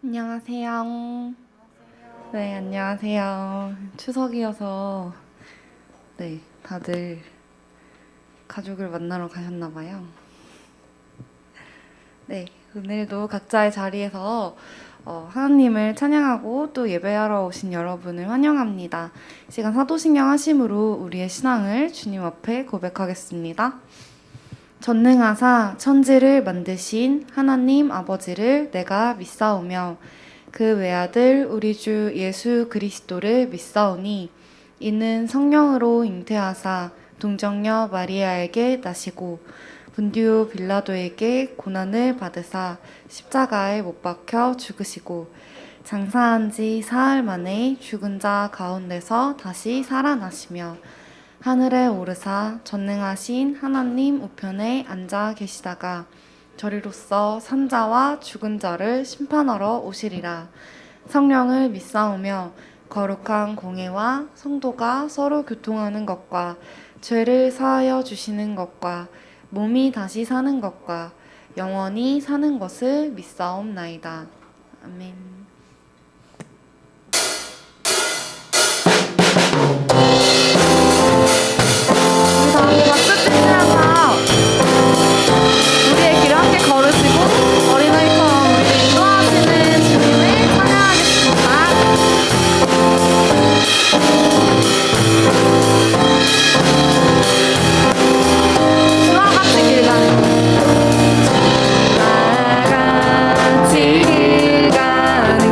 안녕하세요. 네, 안녕하세요. 추석이어서 다들 가족을 만나러 가셨나 봐요. 네, 오늘도 각자의 자리에서 하나님을 찬양하고 또 예배하러 오신 여러분을 환영합니다. 이 시간 사도신경 하심으로 우리의 신앙을 주님 앞에 고백하겠습니다. 전능하사 천지를 만드신 하나님 아버지를 내가 믿사오며 그 외아들 우리 주 예수 그리스도를 믿사오니 이는 성령으로 잉태하사 동정녀 마리아에게 나시고 본디오 빌라도에게 고난을 받으사 십자가에 못 박혀 죽으시고 장사한 지 사흘 만에 죽은 자 가운데서 다시 살아나시며 하늘에 오르사 전능하신 하나님 우편에 앉아 계시다가 저리로서 산자와 죽은 자를 심판하러 오시리라. 성령을 믿사오며 거룩한 공예와 성도가 서로 교통하는 것과 죄를 사하여 주시는 것과 몸이 다시 사는 것과 영원히 사는 것을 믿사옵나이다. 아멘. 박수 치시면서 우리의 길을 함께 걸으시고 어린아이처럼 우리를 인도하시는 주님을 찬양하겠습니다. 주와 같이 길 가는 나 같이 길 가는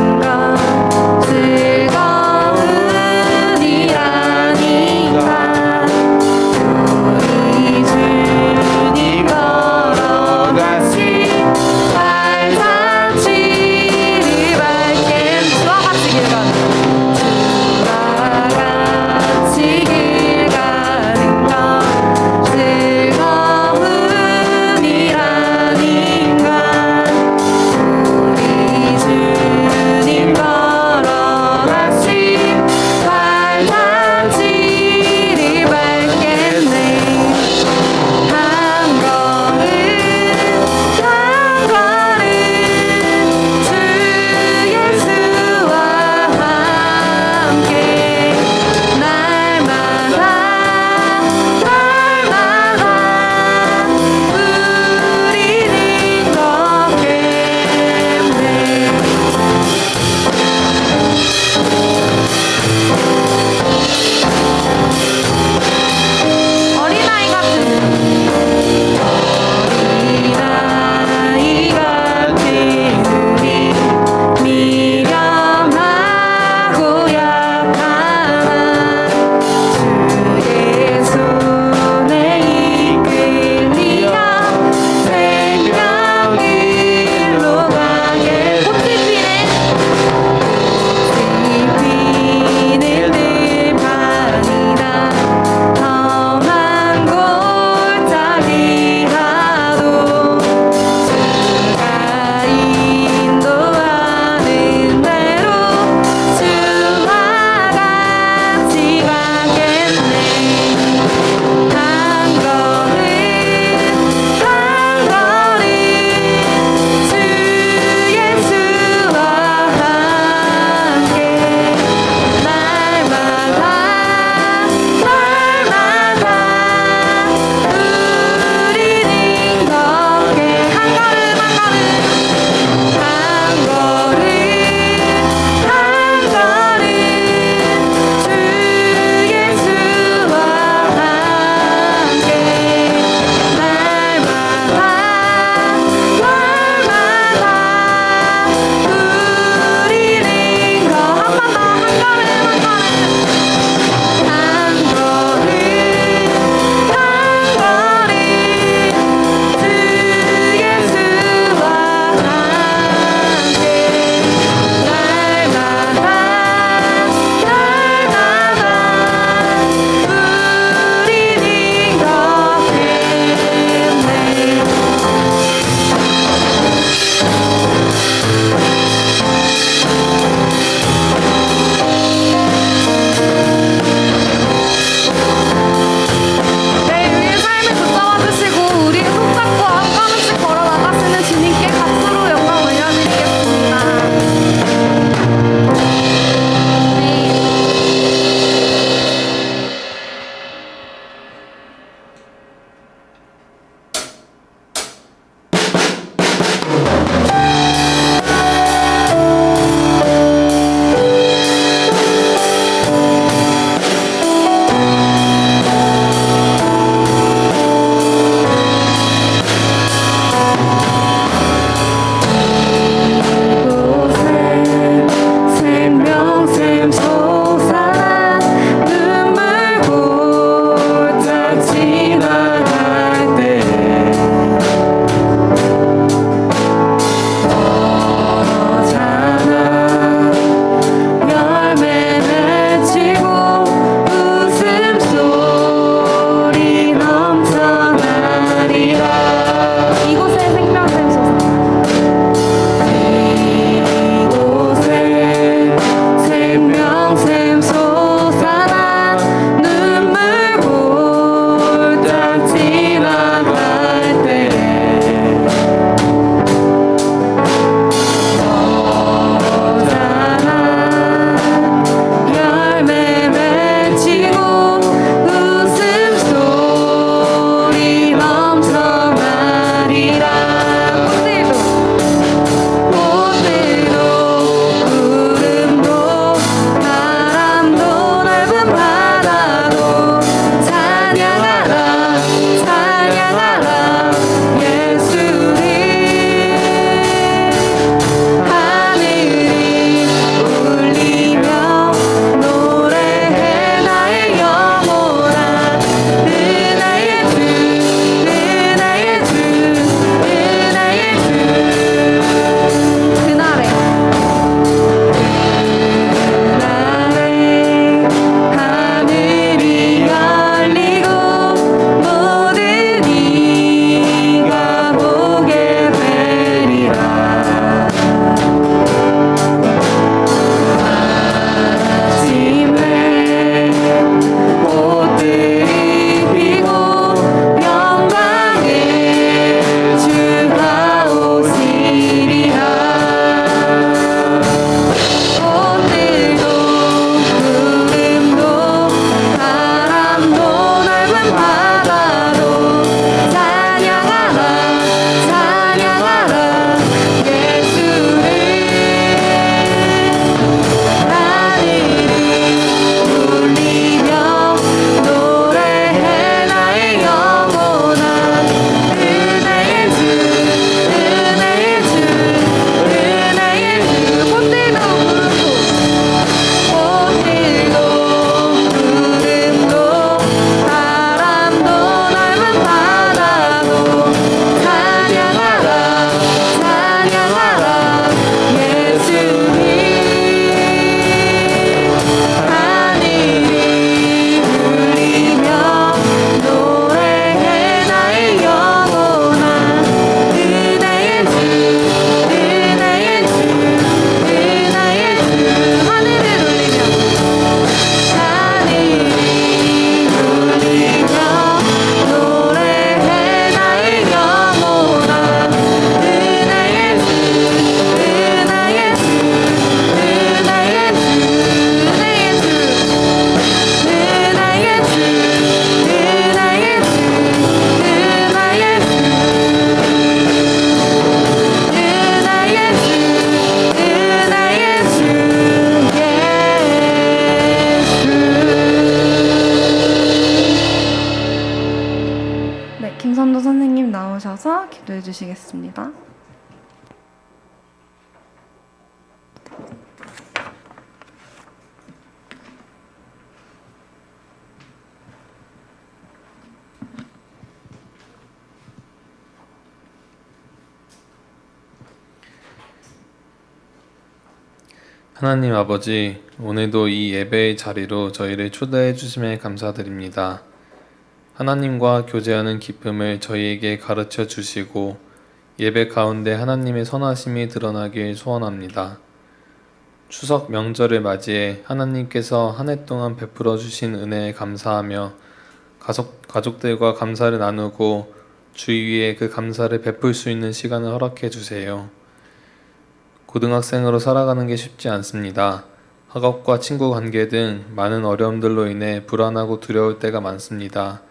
기도해 주시겠습니다. 하나님 아버지, 오늘도 이 예배의 자리로 저희를 초대해 주심에 감사드립니다. 하나님과 교제하는 기쁨을 저희에게 가르쳐 주시고 예배 가운데 하나님의 선하심이 드러나길 소원합니다. 추석 명절을 맞이해 하나님께서 한 해 동안 베풀어 주신 은혜에 감사하며 가족들과 감사를 나누고 주위에 그 감사를 베풀 수 있는 시간을 허락해 주세요. 고등학생으로 살아가는 게 쉽지 않습니다. 학업과 친구 관계 등 많은 어려움들로 인해 불안하고 두려울 때가 많습니다.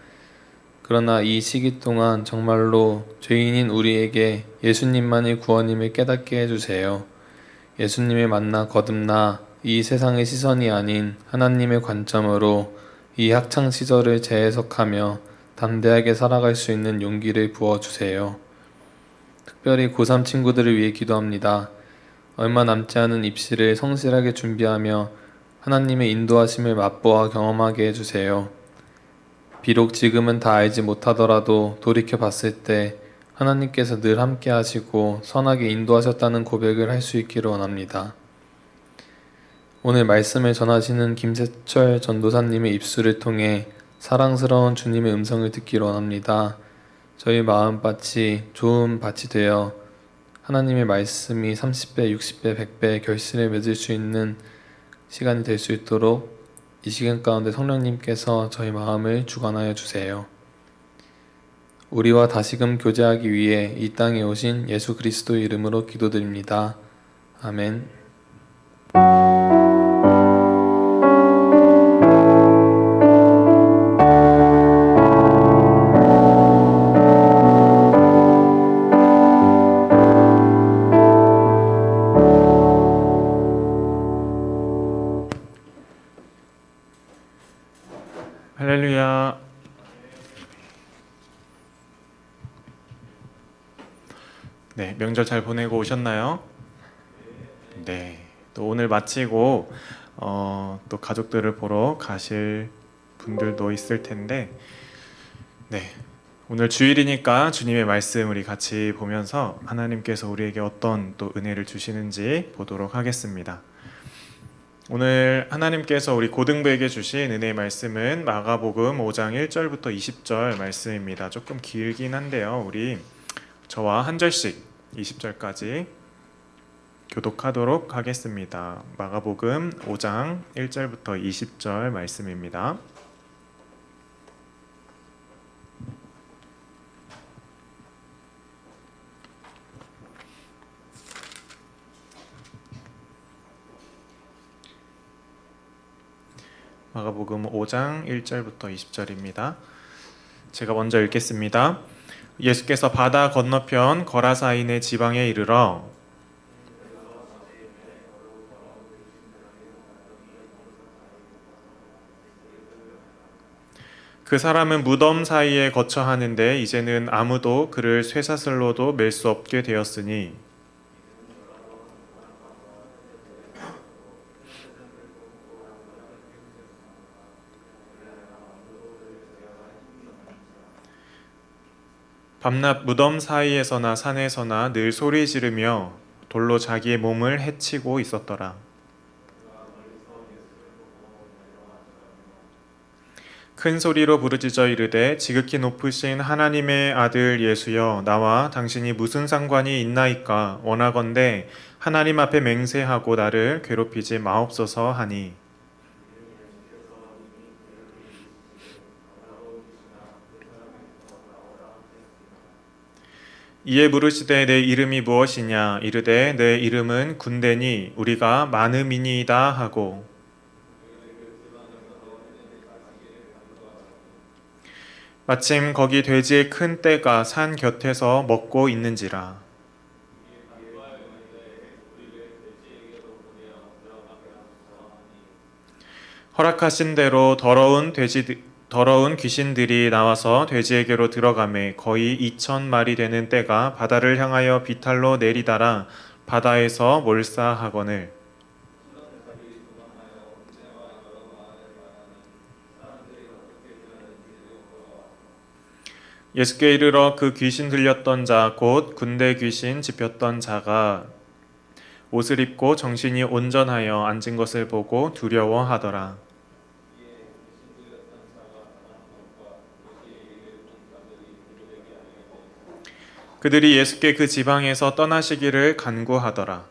그러나 이 시기 동안 정말로 죄인인 우리에게 예수님만이 구원임을 깨닫게 해주세요. 예수님을 만나 거듭나 이 세상의 시선이 아닌 하나님의 관점으로 이 학창 시절을 재해석하며 담대하게 살아갈 수 있는 용기를 부어주세요. 특별히 고3 친구들을 위해 기도합니다. 얼마 남지 않은 입시를 성실하게 준비하며 하나님의 인도하심을 맛보아 경험하게 해주세요. 비록 지금은 다 알지 못하더라도 돌이켜 봤을 때 하나님께서 늘 함께 하시고 선하게 인도하셨다는 고백을 할 수 있기를 원합니다. 오늘 말씀을 전하시는 김세철 전도사님의 입술을 통해 사랑스러운 주님의 음성을 듣기를 원합니다. 저희 마음밭이 좋은 밭이 되어 하나님의 말씀이 30배, 60배, 100배 결실을 맺을 수 있는 시간이 될 수 있도록 이 시간 가운데 성령님께서 저희 마음을 주관하여 주세요. 우리와 다시금 교제하기 위해 이 땅에 오신 예수 그리스도의 이름으로 기도드립니다. 아멘. 할렐루야. 네, 명절 잘 보내고 오셨나요? 네, 또 오늘 마치고 또 가족들을 보러 가실 분들도 있을 텐데, 네, 오늘 주일이니까 주님의 말씀 우리 같이 보면서 하나님께서 우리에게 어떤 또 은혜를 주시는지 보도록 하겠습니다. 오늘 하나님께서 우리 고등부에게 주신 은혜의 말씀은 마가복음 5장 1절부터 20절 말씀입니다. 조금 길긴 한데요. 우리 저와 한 절씩 20절까지 교독하도록 하겠습니다. 마가복음 5장 1절부터 20절 말씀입니다. 마가복음 5장 1절부터 20절입니다. 제가 먼저 읽겠습니다. 예수께서 바다 건너편 거라사인의 지방에 이르러 그 사람은 무덤 사이에 거처 하는데 이제는 아무도 그를 쇠사슬로도 맬 수 없게 되었으니 밤낮 무덤 사이에서나 산에서나 늘 소리 지르며 돌로 자기의 몸을 해치고 있었더라. 큰 소리로 부르짖어 이르되 지극히 높으신 하나님의 아들 예수여 나와 당신이 무슨 상관이 있나이까 원하건대 하나님 앞에 맹세하고 나를 괴롭히지 마옵소서 하니 이에 물으시되 내 이름이 무엇이냐 이르되 내 이름은 군대니 우리가 많음이니이다 하고 마침 거기 돼지의 큰 떼가 산 곁에서 먹고 있는지라 허락하신 대로 더러운 더러운 귀신들이 나와서 돼지에게로 들어가매 거의 2,000마리 되는 떼가 바다를 향하여 비탈로 내리다라 바다에서 몰사하거늘. 예수께 이르러 그 귀신 들렸던 자 곧 군대 귀신 집혔던 자가 옷을 입고 정신이 온전하여 앉은 것을 보고 두려워하더라. 그들이 예수께 그 지방에서 떠나시기를 간구하더라.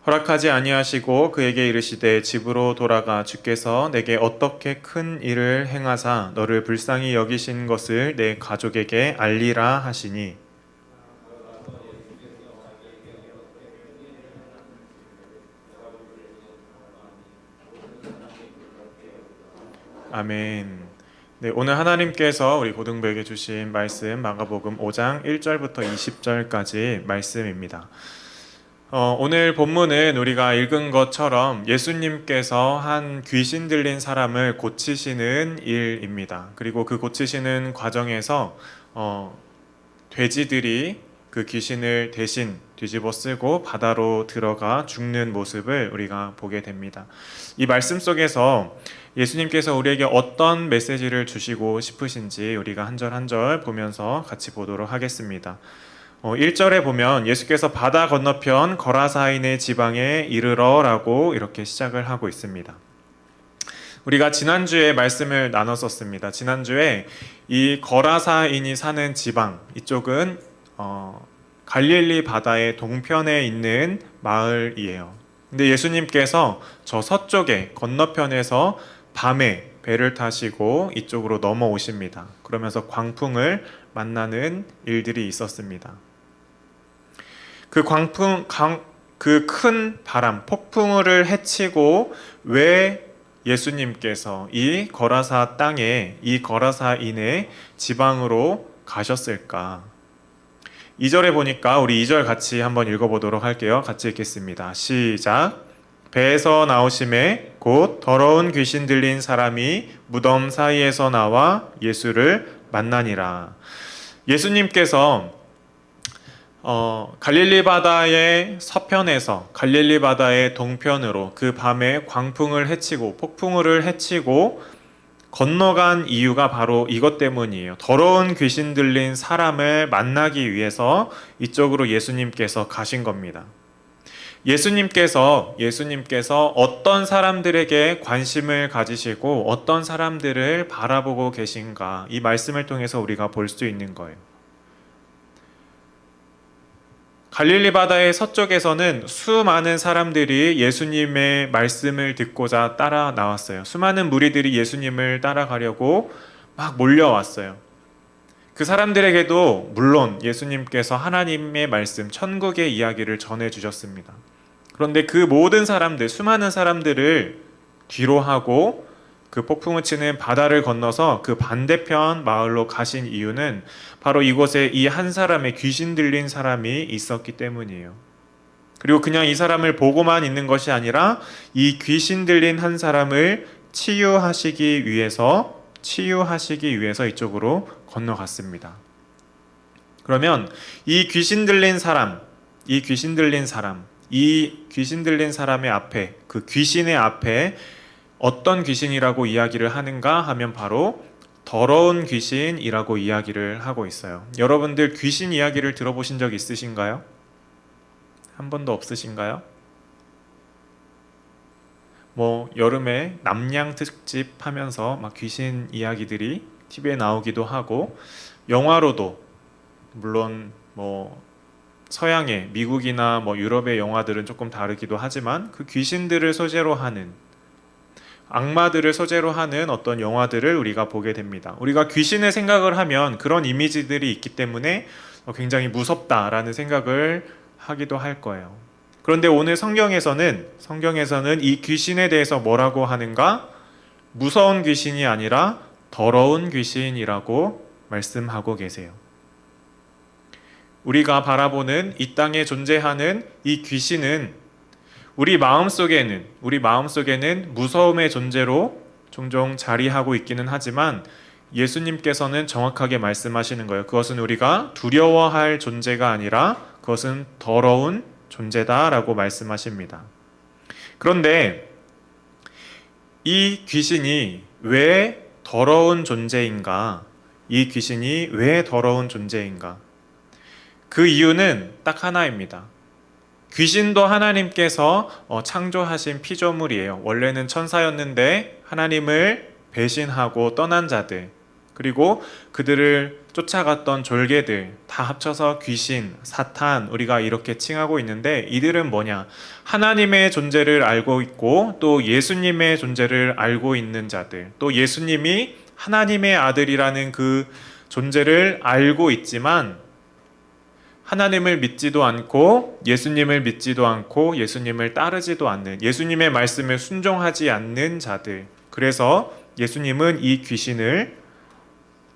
허락하지 아니하시고 그에게 이르시되 집으로 돌아가 주께서 내게 어떻게 큰 일을 행하사 너를 불쌍히 여기신 것을 내 가족에게 알리라 하시니. 아멘. 네, 오늘 하나님께서 우리 고등부에게 주신 말씀 마가복음 5장 1절부터 20절까지 말씀입니다. 오늘 본문은 우리가 읽은 것처럼 예수님께서 한 귀신 들린 사람을 고치시는 일입니다. 그리고 그 고치시는 과정에서 돼지들이 그 귀신을 대신 뒤집어 쓰고 바다로 들어가 죽는 모습을 우리가 보게 됩니다. 이 말씀 속에서 예수님께서 우리에게 어떤 메시지를 주시고 싶으신지 우리가 한 절 한 절 보면서 같이 보도록 하겠습니다. 1절에 보면 예수께서 바다 건너편 거라사인의 지방에 이르러라고 이렇게 시작을 하고 있습니다. 우리가 지난주에 말씀을 나눴었습니다. 지난주에 이 거라사인이 사는 지방, 이쪽은 갈릴리 바다의 동편에 있는 마을이에요. 근데 예수님께서 저 서쪽에 건너편에서 밤에 배를 타시고 이쪽으로 넘어오십니다. 그러면서 광풍을 만나는 일들이 있었습니다. 그 큰 바람, 폭풍우를 헤치고 왜 예수님께서 이 거라사 땅에, 이 거라사인의 지방으로 가셨을까? 2절에 보니까 우리 2절 같이 한번 읽어보도록 할게요. 같이 읽겠습니다. 시작. 배에서 나오심에 곧 더러운 귀신 들린 사람이 무덤 사이에서 나와 예수를 만나니라. 예수님께서 갈릴리 바다의 서편에서 갈릴리 바다의 동편으로 그 밤에 광풍을 헤치고 폭풍우를 헤치고 건너간 이유가 바로 이것 때문이에요. 더러운 귀신 들린 사람을 만나기 위해서 이쪽으로 예수님께서 가신 겁니다. 예수님께서 어떤 사람들에게 관심을 가지시고 어떤 사람들을 바라보고 계신가, 이 말씀을 통해서 우리가 볼 수 있는 거예요. 갈릴리 바다의 서쪽에서는 수많은 사람들이 예수님의 말씀을 듣고자 따라 나왔어요. 수많은 무리들이 예수님을 따라가려고 막 몰려왔어요. 그 사람들에게도 물론 예수님께서 하나님의 말씀, 천국의 이야기를 전해주셨습니다. 그런데 그 모든 사람들, 수많은 사람들을 뒤로 하고 그 폭풍을 치는 바다를 건너서 그 반대편 마을로 가신 이유는 바로 이곳에 이 한 사람의 귀신 들린 사람이 있었기 때문이에요. 그리고 그냥 이 사람을 보고만 있는 것이 아니라 이 귀신 들린 한 사람을 치유하시기 위해서 이쪽으로 건너갔습니다. 그러면 이 귀신 들린 사람의 앞에, 그 귀신의 앞에 어떤 귀신이라고 이야기를 하는가 하면 바로 더러운 귀신이라고 이야기를 하고 있어요. 여러분들 귀신 이야기를 들어보신 적 있으신가요? 한 번도 없으신가요? 여름에 남양 특집 하면서 막 귀신 이야기들이 TV에 나오기도 하고, 영화로도 물론 서양의 미국이나 유럽의 영화들은 조금 다르기도 하지만 그 귀신들을 소재로 하는, 악마들을 소재로 하는 어떤 영화들을 우리가 보게 됩니다. 우리가 귀신을 생각을 하면 그런 이미지들이 있기 때문에 굉장히 무섭다라는 생각을 하기도 할 거예요. 그런데 오늘 성경에서는 이 귀신에 대해서 뭐라고 하는가? 무서운 귀신이 아니라 더러운 귀신이라고 말씀하고 계세요. 우리가 바라보는 이 땅에 존재하는 이 귀신은 우리 마음속에는 무서움의 존재로 종종 자리하고 있기는 하지만 예수님께서는 정확하게 말씀하시는 거예요. 그것은 우리가 두려워할 존재가 아니라 그것은 더러운 존재다라고 말씀하십니다. 그런데 이 귀신이 왜 더러운 존재인가? 이 귀신이 왜 더러운 존재인가? 그 이유는 딱 하나입니다. 귀신도 하나님께서 창조하신 피조물이에요. 원래는 천사였는데 하나님을 배신하고 떠난 자들, 그리고 그들을 쫓아갔던 졸개들 다 합쳐서 귀신, 사탄, 우리가 이렇게 칭하고 있는데, 이들은 뭐냐? 하나님의 존재를 알고 있고 또 예수님의 존재를 알고 있는 자들, 또 예수님이 하나님의 아들이라는 그 존재를 알고 있지만 하나님을 믿지도 않고 예수님을 믿지도 않고 예수님을 따르지도 않는, 예수님의 말씀을 순종하지 않는 자들. 그래서 예수님은 이 귀신을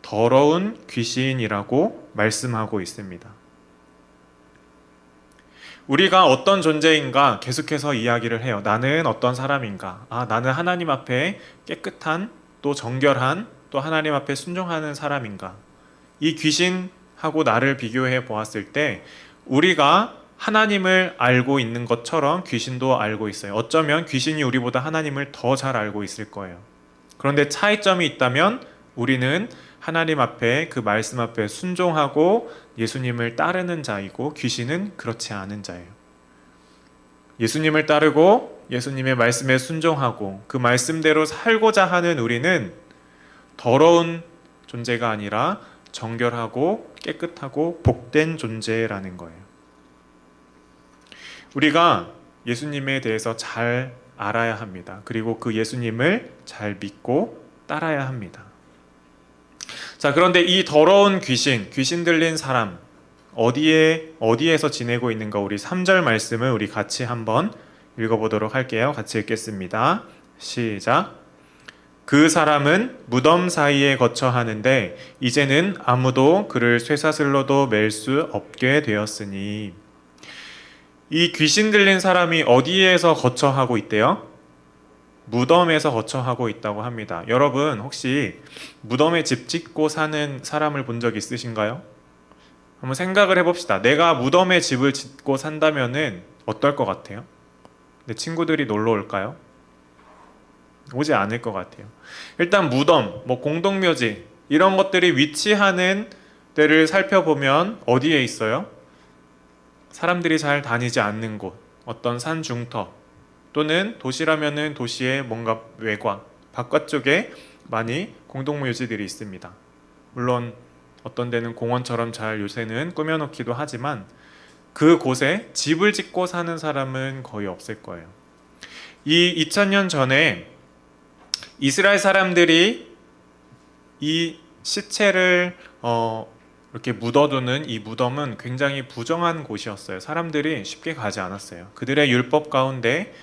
더러운 귀신이라고 말씀하고 있습니다. 우리가 어떤 존재인가 계속해서 이야기를 해요. 나는 어떤 사람인가? 나는 하나님 앞에 깨끗한, 또 정결한, 또 하나님 앞에 순종하는 사람인가? 이 귀신하고 나를 비교해 보았을 때 우리가 하나님을 알고 있는 것처럼 귀신도 알고 있어요. 어쩌면 귀신이 우리보다 하나님을 더 잘 알고 있을 거예요. 그런데 차이점이 있다면 우리는 하나님 앞에, 그 말씀 앞에 순종하고 예수님을 따르는 자이고 귀신은 그렇지 않은 자예요. 예수님을 따르고 예수님의 말씀에 순종하고 그 말씀대로 살고자 하는 우리는 더러운 존재가 아니라 정결하고 깨끗하고 복된 존재라는 거예요. 우리가 예수님에 대해서 잘 알아야 합니다. 그리고 그 예수님을 잘 믿고 따라야 합니다. 자, 그런데 이 더러운 귀신 들린 사람 어디에서 지내고 있는가? 우리 3절 말씀을 우리 같이 한번 읽어보도록 할게요. 같이 읽겠습니다. 시작. 그 사람은 무덤 사이에 거처 하는데 이제는 아무도 그를 쇠사슬로도 맬 수 없게 되었으니. 이 귀신 들린 사람이 어디에서 거처하고 있대요? 무덤에서 거처하고 있다고 합니다. 여러분 혹시 무덤에 집 짓고 사는 사람을 본 적 있으신가요? 한번 생각을 해봅시다. 내가 무덤에 집을 짓고 산다면은 어떨 것 같아요? 내 친구들이 놀러 올까요? 오지 않을 것 같아요. 일단 무덤, 공동묘지 이런 것들이 위치하는 데를 살펴보면 어디에 있어요? 사람들이 잘 다니지 않는 곳, 어떤 산 중턱, 또는 도시라면은 도시의 뭔가 외곽, 바깥쪽에 많이 공동묘지들이 있습니다. 물론 어떤 데는 공원처럼 잘 요새는 꾸며놓기도 하지만 그곳에 집을 짓고 사는 사람은 거의 없을 거예요. 이 2000년 전에 이스라엘 사람들이 이 시체를 이렇게 묻어두는 이 무덤은 굉장히 부정한 곳이었어요. 사람들이 쉽게 가지 않았어요. 그들의 율법 가운데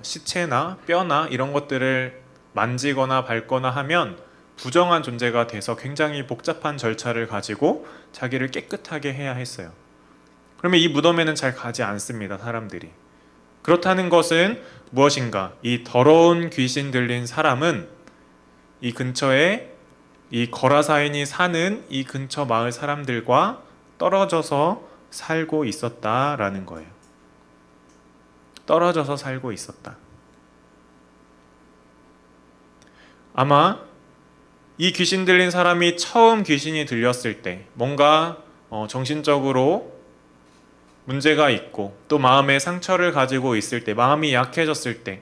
시체나 뼈나 이런 것들을 만지거나 밟거나 하면 부정한 존재가 돼서 굉장히 복잡한 절차를 가지고 자기를 깨끗하게 해야 했어요. 그러면 이 무덤에는 잘 가지 않습니다, 사람들이. 그렇다는 것은 무엇인가? 이 더러운 귀신 들린 사람은 이 근처에 이 거라사인이 사는 이 근처 마을 사람들과 떨어져서 살고 있었다라는 거예요. 떨어져서 살고 있었다. 아마 이 귀신 들린 사람이 처음 귀신이 들렸을 때 뭔가 정신적으로 문제가 있고 또 마음에 상처를 가지고 있을 때, 마음이 약해졌을 때,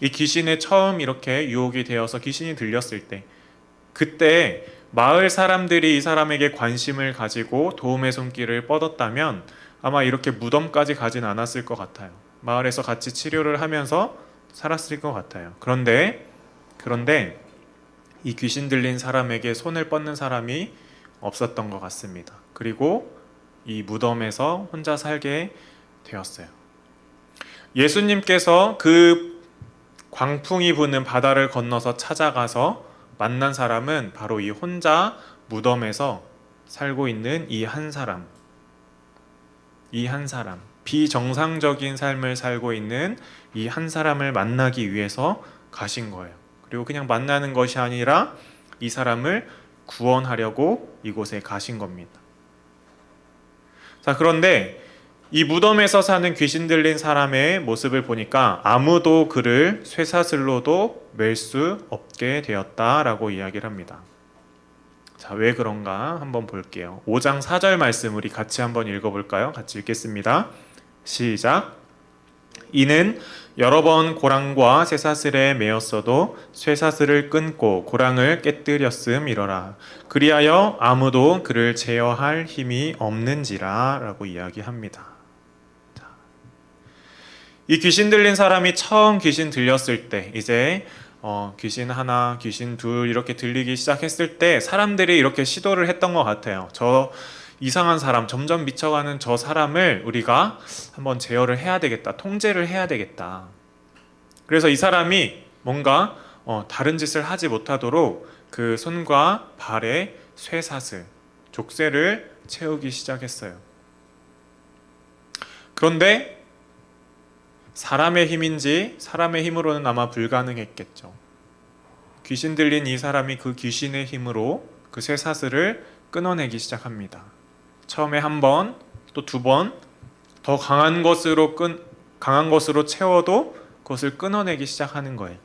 이 귀신에 처음 이렇게 유혹이 되어서 귀신이 들렸을 때, 그때 마을 사람들이 이 사람에게 관심을 가지고 도움의 손길을 뻗었다면 아마 이렇게 무덤까지 가진 않았을 것 같아요. 마을에서 같이 치료를 하면서 살았을 것 같아요. 그런데 이 귀신 들린 사람에게 손을 뻗는 사람이 없었던 것 같습니다. 그리고 이 무덤에서 혼자 살게 되었어요. 예수님께서 그 광풍이 부는 바다를 건너서 찾아가서 만난 사람은 바로 이 혼자 무덤에서 살고 있는 이 한 사람, 비정상적인 삶을 살고 있는 이 한 사람을 만나기 위해서 가신 거예요. 그리고 그냥 만나는 것이 아니라 이 사람을 구원하려고 이곳에 가신 겁니다. 자, 그런데 이 무덤에서 사는 귀신 들린 사람의 모습을 보니까 아무도 그를 쇠사슬로도 맬 수 없게 되었다라고 이야기를 합니다. 자, 왜 그런가 한번 볼게요. 5장 4절 말씀 우리 같이 한번 읽어볼까요? 같이 읽겠습니다. 시작. 이는 여러 번 고랑과 쇠사슬에 매었어도 쇠사슬을 끊고 고랑을 깨뜨렸음이러라. 그리하여 아무도 그를 제어할 힘이 없는지라 라고 이야기합니다. 자, 이 귀신 들린 사람이 처음 귀신 들렸을 때 이제 귀신 하나, 귀신 둘 이렇게 들리기 시작했을 때 사람들이 이렇게 시도를 했던 것 같아요. 저 이상한 사람, 점점 미쳐가는 저 사람을 우리가 한번 제어를 해야 되겠다, 통제를 해야 되겠다. 그래서 이 사람이 뭔가 다른 짓을 하지 못하도록 그 손과 발에 쇠사슬, 족쇄를 채우기 시작했어요. 그런데 사람의 힘인지 사람의 힘으로는 아마 불가능했겠죠. 귀신 들린 이 사람이 그 귀신의 힘으로 그 쇠사슬을 끊어내기 시작합니다. 처음에 한 번, 또 두 번, 더 강한 것으로 채워도 그것을 끊어내기 시작하는 거예요.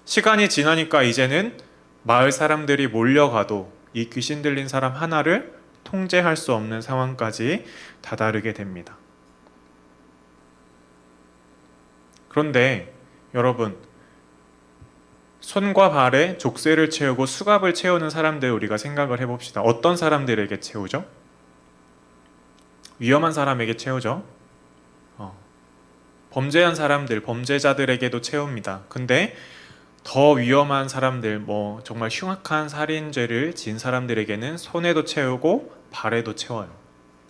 시간이 지나니까 이제는 마을 사람들이 몰려가도 이 귀신 들린 사람 하나를 통제할 수 없는 상황까지 다다르게 됩니다. 그런데 여러분, 손과 발에 족쇄를 채우고 수갑을 채우는 사람들 우리가 생각을 해봅시다. 어떤 사람들에게 채우죠? 위험한 사람에게 채우죠. 범죄한 사람들, 범죄자들에게도 채웁니다. 근데 더 위험한 사람들, 정말 흉악한 살인죄를 지은 사람들에게는 손에도 채우고 발에도 채워요.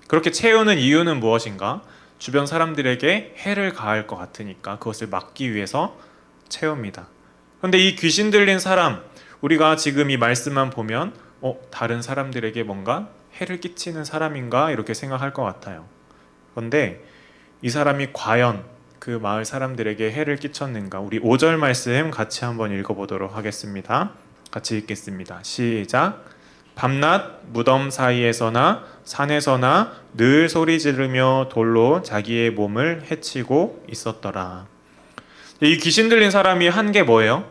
그렇게 채우는 이유는 무엇인가? 주변 사람들에게 해를 가할 것 같으니까 그것을 막기 위해서 채웁니다. 그런데 이 귀신 들린 사람, 우리가 지금 이 말씀만 보면 다른 사람들에게 뭔가 해를 끼치는 사람인가 이렇게 생각할 것 같아요. 그런데 이 사람이 과연 그 마을 사람들에게 해를 끼쳤는가? 우리 5절 말씀 같이 한번 읽어보도록 하겠습니다. 같이 읽겠습니다. 시작. 밤낮 무덤 사이에서나 산에서나 늘 소리 지르며 돌로 자기의 몸을 해치고 있었더라. 이 귀신 들린 사람이 한 게 뭐예요?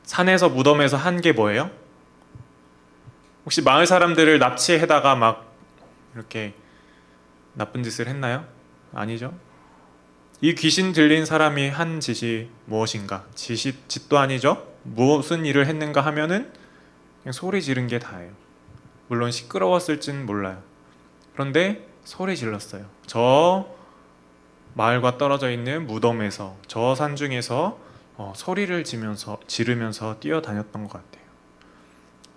산에서 무덤에서 한 게 뭐예요? 혹시 마을 사람들을 납치해다가 막 이렇게 나쁜 짓을 했나요? 아니죠. 이 귀신 들린 사람이 한 짓이 무엇인가? 짓도 아니죠. 무슨 일을 했는가 하면은 그냥 소리 지른 게 다예요. 물론 시끄러웠을진 몰라요. 그런데 소리 질렀어요. 저 마을과 떨어져 있는 무덤에서, 저 산중에서 소리를 지르면서 뛰어다녔던 것 같아요.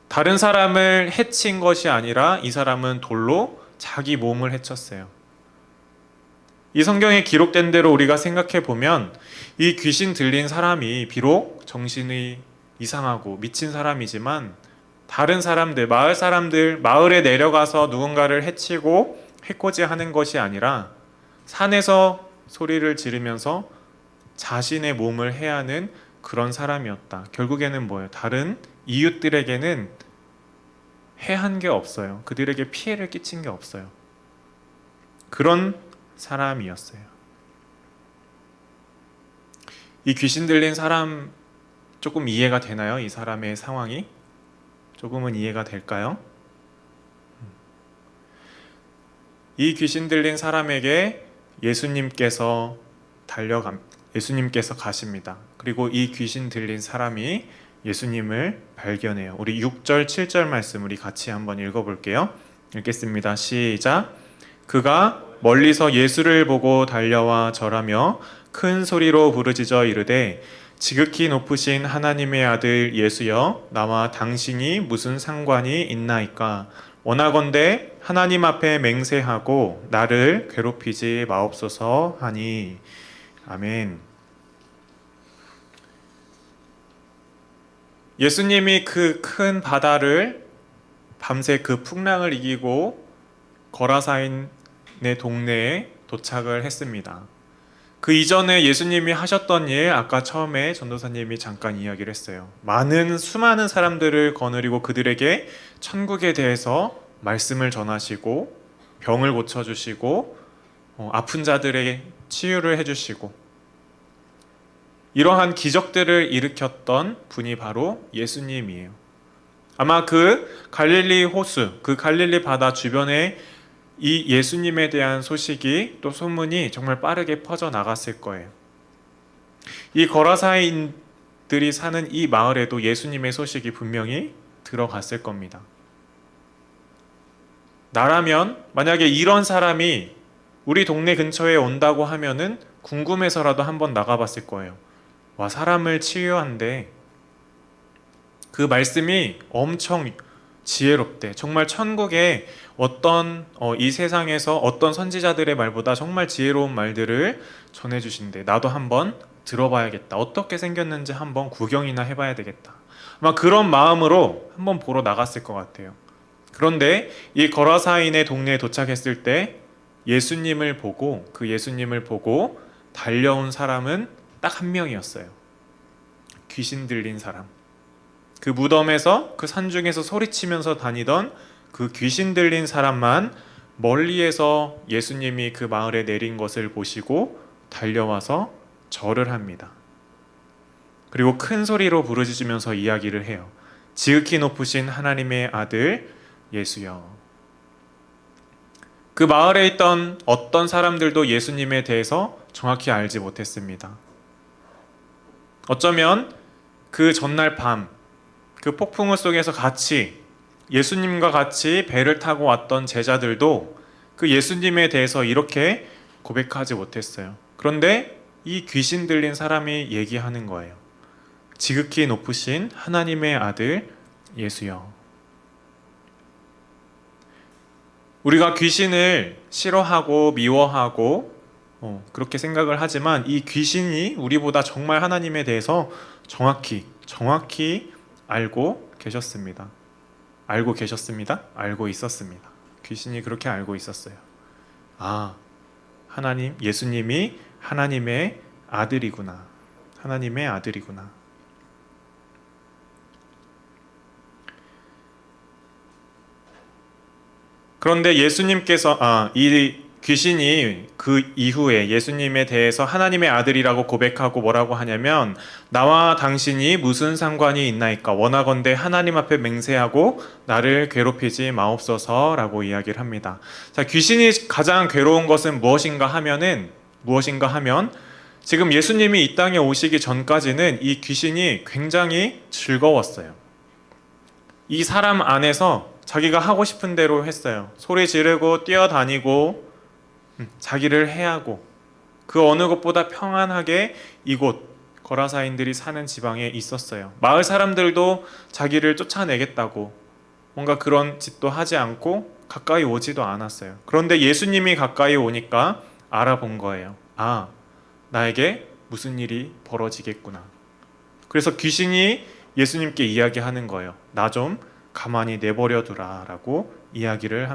다른 사람을 해친 것이 아니라 이 사람은 돌로 자기 몸을 해쳤어요. 이 성경에 기록된 대로 우리가 생각해 보면 이 귀신 들린 사람이 비록 정신이 이상하고 미친 사람이지만 다른 사람들, 마을 사람들, 마을에 내려가서 누군가를 해치고 해코지하는 것이 아니라 산에서 소리를 지르면서 자신의 몸을 해하는 그런 사람이었다. 결국에는 뭐예요? 다른 이웃들에게는 해한 게 없어요. 그들에게 피해를 끼친 게 없어요. 그런 사람이었어요. 이 귀신 들린 사람 조금 이해가 되나요? 이 사람의 상황이? 조금은 이해가 될까요? 이 귀신 들린 사람에게 예수님께서 가십니다. 그리고 이 귀신 들린 사람이 예수님을 발견해요. 우리 6절, 7절 말씀 우리 같이 한번 읽어볼게요. 읽겠습니다. 시작. 그가 멀리서 예수를 보고 달려와 절하며 큰 소리로 부르짖어 이르되 지극히 높으신 하나님의 아들 예수여, 나와 당신이 무슨 상관이 있나이까? 원하건대 하나님 앞에 맹세하고 나를 괴롭히지 마옵소서 하니. 아멘. 예수님이 그 큰 바다를 밤새 그 풍랑을 이기고 거라사인의 동네에 도착을 했습니다. 그 이전에 예수님이 하셨던 일, 아까 처음에 전도사님이 잠깐 이야기를 했어요. 수많은 사람들을 거느리고 그들에게 천국에 대해서 말씀을 전하시고 병을 고쳐주시고 아픈 자들의 치유를 해주시고 이러한 기적들을 일으켰던 분이 바로 예수님이에요. 아마 그 갈릴리 호수, 그 갈릴리 바다 주변에 이 예수님에 대한 소식이 또 소문이 정말 빠르게 퍼져나갔을 거예요. 이 거라사인들이 사는 이 마을에도 예수님의 소식이 분명히 들어갔을 겁니다. 나라면 만약에 이런 사람이 우리 동네 근처에 온다고 하면은 궁금해서라도 한번 나가봤을 거예요. 와, 사람을 치유한대. 그 말씀이 엄청 지혜롭대. 정말 천국에 이 세상에서 어떤 선지자들의 말보다 정말 지혜로운 말들을 전해주신대. 나도 한번 들어봐야겠다. 어떻게 생겼는지 한번 구경이나 해봐야 되겠다. 아마 그런 마음으로 한번 보러 나갔을 것 같아요. 그런데 이 거라사인의 동네에 도착했을 때 그 예수님을 보고 달려온 사람은 딱 한 명이었어요. 귀신 들린 사람. 그 무덤에서, 그 산중에서 소리치면서 다니던 그 귀신 들린 사람만 멀리에서 예수님이 그 마을에 내린 것을 보시고 달려와서 절을 합니다. 그리고 큰 소리로 부르짖으면서 이야기를 해요. 지극히 높으신 하나님의 아들 예수여. 그 마을에 있던 어떤 사람들도 예수님에 대해서 정확히 알지 못했습니다. 어쩌면 그 전날 밤, 그 폭풍우 속에서 예수님과 같이 배를 타고 왔던 제자들도 그 예수님에 대해서 이렇게 고백하지 못했어요. 그런데 이 귀신 들린 사람이 얘기하는 거예요. 지극히 높으신 하나님의 아들 예수여. 우리가 귀신을 싫어하고 미워하고 그렇게 생각을 하지만 이 귀신이 우리보다 정말 하나님에 대해서 정확히 알고 계셨습니다. 알고 있었습니다. 귀신이 그렇게 알고 있었어요. 예수님이 하나님의 아들이구나. 그런데 이 귀신이 그 이후에 예수님에 대해서 하나님의 아들이라고 고백하고 뭐라고 하냐면, 나와 당신이 무슨 상관이 있나이까? 원하건대 하나님 앞에 맹세하고 나를 괴롭히지 마옵소서라고 이야기를 합니다. 자, 귀신이 가장 괴로운 것은 무엇인가 하면 지금 예수님이 이 땅에 오시기 전까지는 이 귀신이 굉장히 즐거웠어요. 이 사람 안에서 자기가 하고 싶은 대로 했어요. 소리 지르고 뛰어다니고 자기를 해하고, 그 어느 것보다 평안하게 이곳 거라사인들이 사는 지방에 있었어요. 마을 사람들도 자기를 쫓아내겠다고 뭔가 그런 짓도 하지 않고 가까이 오지도 않았어요. 그런데 예수님이 가까이 오니까 알아본 거예요. 나에게 무슨 일이 벌어지겠구나. 그래서 귀신이 예수님께 이야기하는 거예요. 나 좀 가만히 내버려 두라 라고 이야기를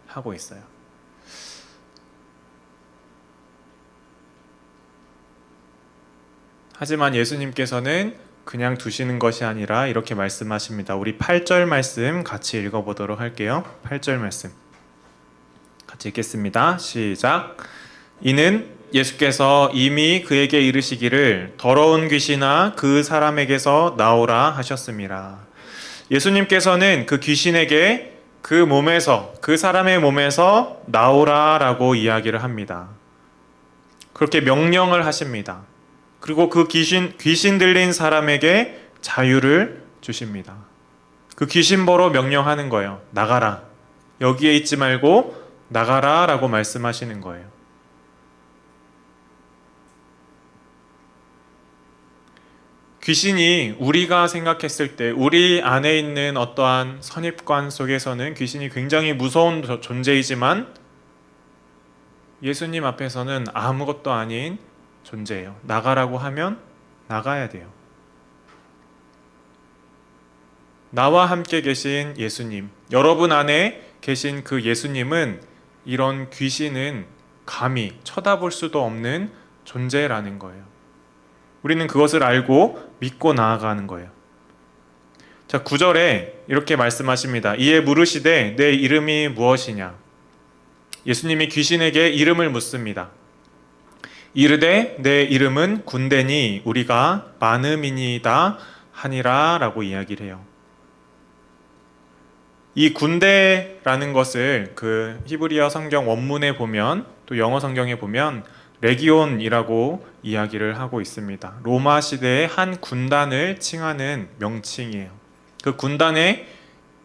하고 있어요. 하지만 예수님께서는 그냥 두시는 것이 아니라 이렇게 말씀하십니다. 우리 8절 말씀 같이 읽어보도록 할게요. 8절 말씀 같이 읽겠습니다. 시작. 이는 예수께서 이미 그에게 이르시기를 더러운 귀신아 그 사람에게서 나오라 하셨습니다. 예수님께서는 그 귀신에게 그 사람의 몸에서 나오라라고 이야기를 합니다. 그렇게 명령을 하십니다. 그리고 그 귀신 들린 사람에게 자유를 주십니다. 그 귀신 보러 명령하는 거예요. 나가라. 여기에 있지 말고 나가라 라고 말씀하시는 거예요. 귀신이 우리가 생각했을 때 우리 안에 있는 어떠한 선입관 속에서는 귀신이 굉장히 무서운 존재이지만 예수님 앞에서는 아무것도 아닌 존재예요. 나가라고 하면 나가야 돼요. 나와 함께 계신 예수님, 여러분 안에 계신 그 예수님은 이런 귀신은 감히 쳐다볼 수도 없는 존재라는 거예요. 우리는 그것을 알고 믿고 나아가는 거예요. 자, 9절에 이렇게 말씀하십니다. 이에 물으시되 내 이름이 무엇이냐? 예수님이 귀신에게 이름을 묻습니다. 이르되 내 이름은 군대니 우리가 많음이니이다 하니라 라고 이야기를 해요. 이 군대라는 것을 그 히브리어 성경 원문에 보면 또 영어 성경에 보면 레기온이라고 이야기를 하고 있습니다. 로마 시대의 한 군단을 칭하는 명칭이에요. 그 군단의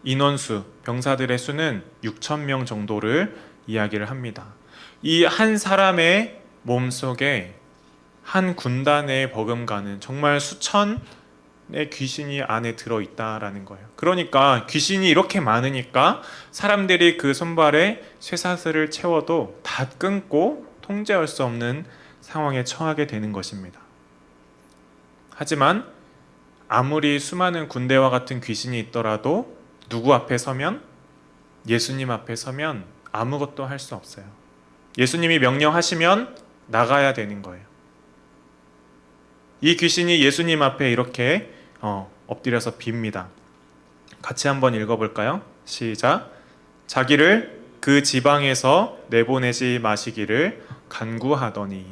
인원수, 병사들의 수는 6,000명 정도를 이야기를 합니다. 이 한 사람의 몸속에 한 군단에 버금가는 정말 수천의 귀신이 안에 들어있다라는 거예요. 그러니까 귀신이 이렇게 많으니까 사람들이 그 손발에 쇠사슬을 채워도 다 끊고 통제할 수 없는 상황에 처하게 되는 것입니다. 하지만 아무리 수많은 군대와 같은 귀신이 있더라도 누구 앞에 서면, 예수님 앞에 서면 아무것도 할 수 없어요. 예수님이 명령하시면 나가야 되는 거예요. 이 귀신이 예수님 앞에 이렇게 엎드려서 빕니다. 같이 한번 읽어볼까요? 시작. 자기를 그 지방에서 내보내지 마시기를 간구하더니.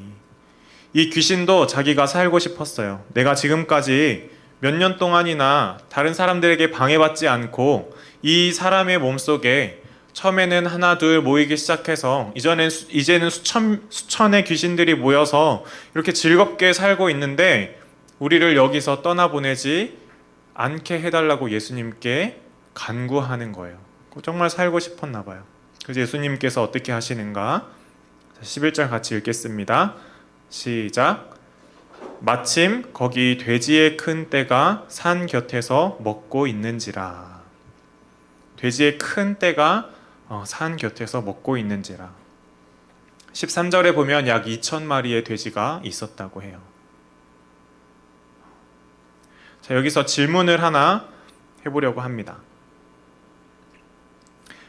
이 귀신도 자기가 살고 싶었어요. 내가 지금까지 몇 년 동안이나 다른 사람들에게 방해받지 않고 이 사람의 몸속에 처음에는 하나 둘 모이기 시작해서 이제는 수천의 귀신들이 모여서 이렇게 즐겁게 살고 있는데 우리를 여기서 떠나보내지 않게 해달라고 예수님께 간구하는 거예요. 정말 살고 싶었나 봐요. 그래서 예수님께서 어떻게 하시는가? 11절 같이 읽겠습니다. 시작. 마침 거기 돼지의 큰 떼가 산 곁에서 먹고 있는지라. 돼지의 큰 떼가 산 곁에서 먹고 있는지라. 13절에 보면 약 2,000마리의 돼지가 있었다고 해요. 자, 여기서 질문을 하나 해보려고 합니다.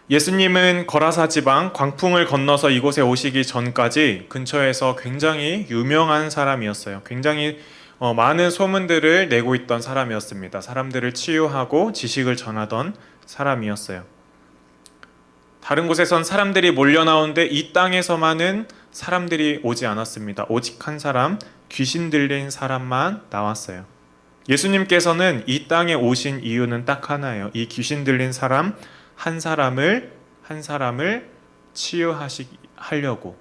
예수님은 거라사 지방 광풍을 건너서 이곳에 오시기 전까지 근처에서 굉장히 유명한 사람이었어요. 굉장히 많은 소문들을 내고 있던 사람이었습니다. 사람들을 치유하고 지식을 전하던 사람이었어요. 다른 곳에선 사람들이 몰려 나오는데 이 땅에서만은 사람들이 오지 않았습니다. 오직 한 사람, 귀신 들린 사람만 나왔어요. 예수님께서는 이 땅에 오신 이유는 딱 하나예요. 이 귀신 들린 사람 한 사람을 치유하려고.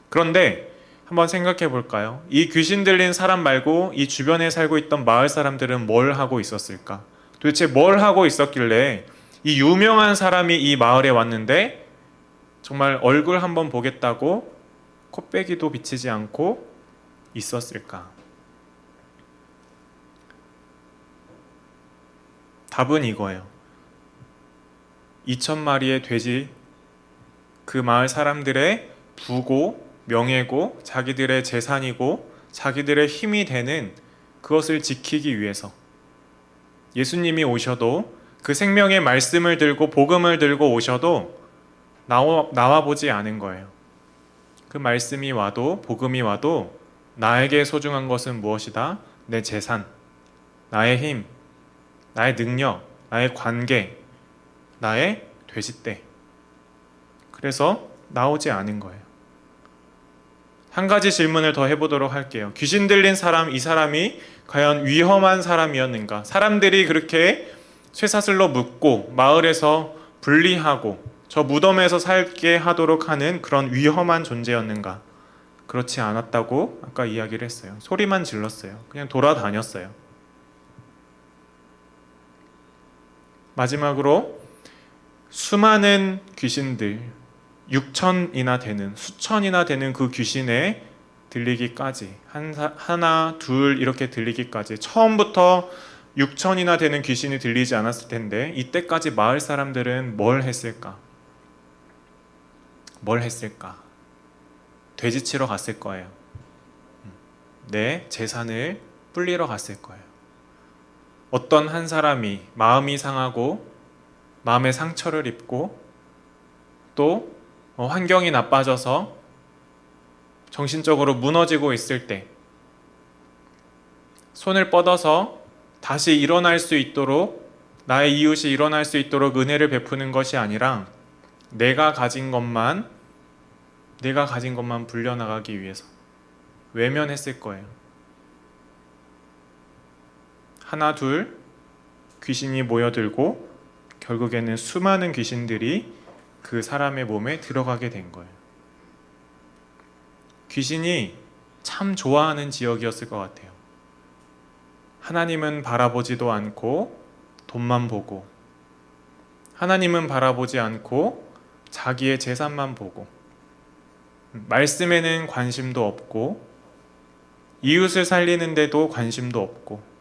그런데 한번 생각해 볼까요? 이 귀신 들린 사람 말고 이 주변에 살고 있던 마을 사람들은 뭘 하고 있었을까? 도대체 뭘 하고 있었길래 이 유명한 사람이 이 마을에 왔는데 정말 얼굴 한번 보겠다고 코빼기도 비치지 않고 있었을까? 답은 이거예요. 2,000마리의 돼지, 그 마을 사람들의 부고, 명예고, 자기들의 재산이고, 자기들의 힘이 되는 그것을 지키기 위해서 예수님이 오셔도 그 생명의 말씀을 들고 복음을 들고 오셔도 나와 보지 않은 거예요. 그 말씀이 와도 복음이 와도 나에게 소중한 것은 무엇이다? 내 재산, 나의 힘, 나의 능력, 나의 관계, 나의 돼지떼. 그래서 나오지 않은 거예요. 한 가지 질문을 더 해보도록 할게요. 귀신 들린 사람, 이 사람이 과연 위험한 사람이었는가? 사람들이 그렇게 쇠사슬로 묶고 마을에서 분리하고 저 무덤에서 살게 하도록 하는 그런 위험한 존재였는가? 그렇지 않았다고 아까 이야기를 했어요. 소리만 질렀어요. 그냥 돌아다녔어요. 마지막으로 수많은 귀신들, 6천이나 되는, 수천이나 되는 그 귀신에 들리기까지, 하나, 둘 이렇게 들리기까지, 처음부터 6천이나 되는 귀신이 들리지 않았을 텐데 이때까지 마을 사람들은 뭘 했을까? 뭘 했을까? 돼지치러 갔을 거예요. 내 재산을 불리러 갔을 거예요. 어떤 한 사람이 마음이 상하고 마음의 상처를 입고 또 환경이 나빠져서 정신적으로 무너지고 있을 때 손을 뻗어서 다시 일어날 수 있도록, 나의 이웃이 일어날 수 있도록 은혜를 베푸는 것이 아니라 내가 가진 것만 불려나가기 위해서 외면했을 거예요. 하나 둘 귀신이 모여들고 결국에는 수많은 귀신들이 그 사람의 몸에 들어가게 된 거예요. 귀신이 참 좋아하는 지역이었을 것 같아요. 하나님은 바라보지도 않고 돈만 보고, 하나님은 바라보지 않고 자기의 재산만 보고, 말씀에는 관심도 없고, 이웃을 살리는데도 관심도 없고,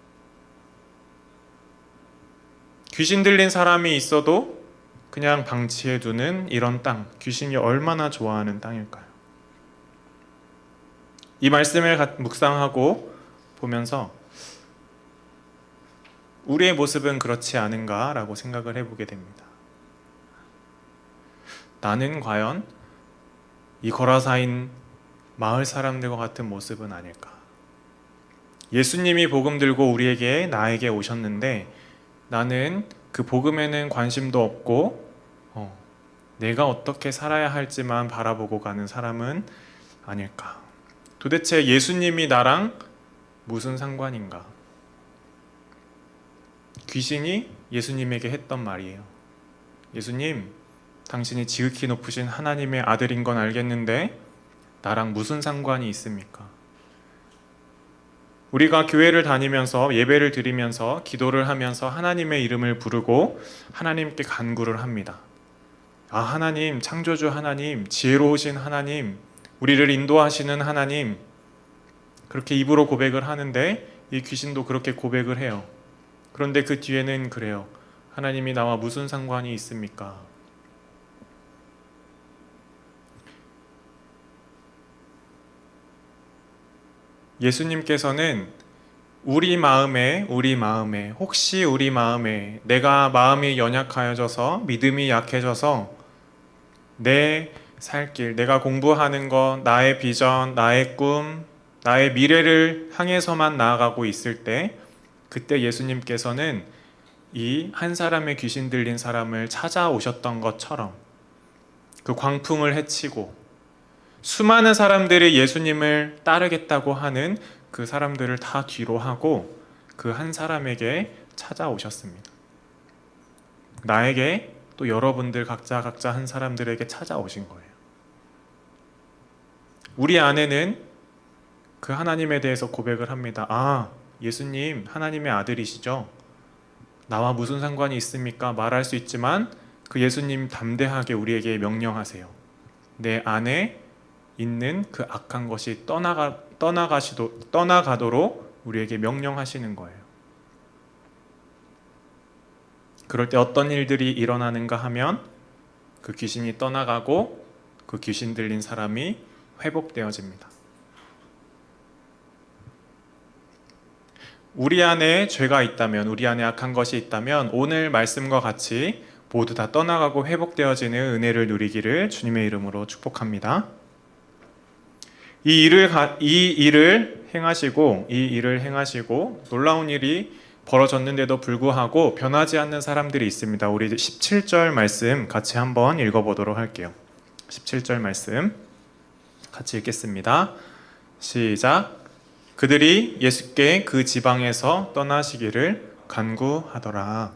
귀신 들린 사람이 있어도 그냥 방치해두는 이런 땅, 귀신이 얼마나 좋아하는 땅일까요? 이 말씀을 묵상하고 보면서 우리의 모습은 그렇지 않은가라고 생각을 해보게 됩니다. 나는 과연 이 거라사인 마을 사람들과 같은 모습은 아닐까? 예수님이 복음 들고 나에게 오셨는데 나는 그 복음에는 관심도 없고 내가 어떻게 살아야 할지만 바라보고 가는 사람은 아닐까? 도대체 예수님이 나랑 무슨 상관인가? 귀신이 예수님에게 했던 말이에요. 예수님, 당신이 지극히 높으신 하나님의 아들인 건 알겠는데 나랑 무슨 상관이 있습니까? 우리가 교회를 다니면서 예배를 드리면서 기도를 하면서 하나님의 이름을 부르고 하나님께 간구를 합니다. 아, 하나님, 창조주 하나님, 지혜로우신 하나님, 우리를 인도하시는 하나님, 그렇게 입으로 고백을 하는데 이 귀신도 그렇게 고백을 해요. 그런데 그 뒤에는 그래요. 하나님이 나와 무슨 상관이 있습니까? 예수님께서는 우리 마음에 혹시 우리 마음에 내가 마음이 연약하여져서 믿음이 약해져서 내 살 길, 내가 공부하는 것, 나의 비전, 나의 꿈, 나의 미래를 향해서만 나아가고 있을 때 그때 예수님께서는 이 한 사람의 귀신 들린 사람을 찾아오셨던 것처럼 그 광풍을 헤치고 수많은 사람들이 예수님을 따르겠다고 하는 그 사람들을 다 뒤로 하고 그 한 사람에게 찾아오셨습니다. 나에게 또 여러분들 각자 한 사람들에게 찾아오신 거예요. 우리 안에는 그 하나님에 대해서 고백을 합니다. 아, 예수님 하나님의 아들이시죠? 나와 무슨 상관이 있습니까? 말할 수 있지만 그 예수님 담대하게 우리에게 명령하세요. 내 안에 있는 그 악한 것이 떠나가도록 우리에게 명령하시는 거예요. 그럴 때 어떤 일들이 일어나는가 하면 그 귀신이 떠나가고 그 귀신 들린 사람이 회복되어집니다. 우리 안에 죄가 있다면, 우리 안에 악한 것이 있다면 오늘 말씀과 같이 모두 다 떠나가고 회복되어지는 은혜를 누리기를 주님의 이름으로 축복합니다. 이 일을 행하시고 놀라운 일이 벌어졌는데도 불구하고 변하지 않는 사람들이 있습니다. 우리 17절 말씀 같이 한번 읽어보도록 할게요. 17절 말씀 같이 읽겠습니다. 시작. 그들이 예수께 그 지방에서 떠나시기를 간구하더라.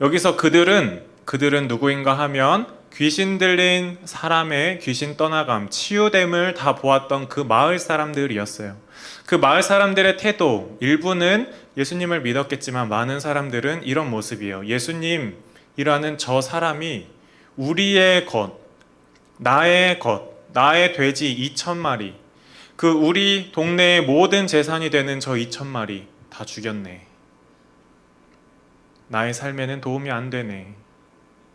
여기서 그들은 누구인가 하면 귀신 들린 사람의 귀신 떠나감, 치유됨을 다 보았던 그 마을 사람들이었어요. 그 마을 사람들의 태도, 일부는 예수님을 믿었겠지만 많은 사람들은 이런 모습이에요. 예수님이라는 저 사람이 우리의 것, 나의 돼지 2,000마리, 그 우리 동네의 모든 재산이 되는 저 2,000마리 다 죽였네. 나의 삶에는 도움이 안 되네.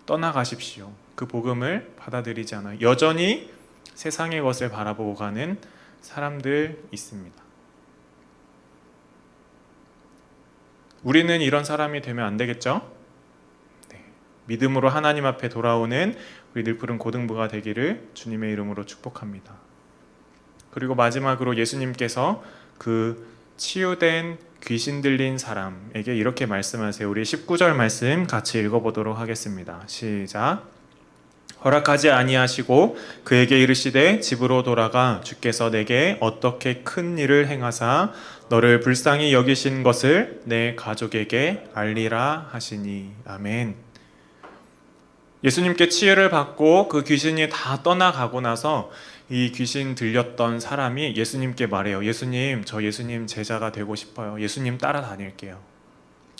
떠나가십시오. 그 복음을 받아들이지 않아요. 여전히 세상의 것을 바라보고 가는 사람들 있습니다. 우리는 이런 사람이 되면 안 되겠죠? 네. 믿음으로 하나님 앞에 돌아오는 우리 늘푸른 고등부가 되기를 주님의 이름으로 축복합니다. 그리고 마지막으로 예수님께서 그 치유된 귀신 들린 사람에게 이렇게 말씀하세요. 우리 19절 말씀 같이 읽어보도록 하겠습니다. 시작. 허락하지 아니하시고 그에게 이르시되 집으로 돌아가 주께서 내게 어떻게 큰 일을 행하사 너를 불쌍히 여기신 것을 내 가족에게 알리라 하시니. 아멘. 예수님께 치유를 받고 그 귀신이 다 떠나가고 나서 이 귀신 들렸던 사람이 예수님께 말해요. 예수님, 저 예수님 제자가 되고 싶어요. 예수님 따라다닐게요.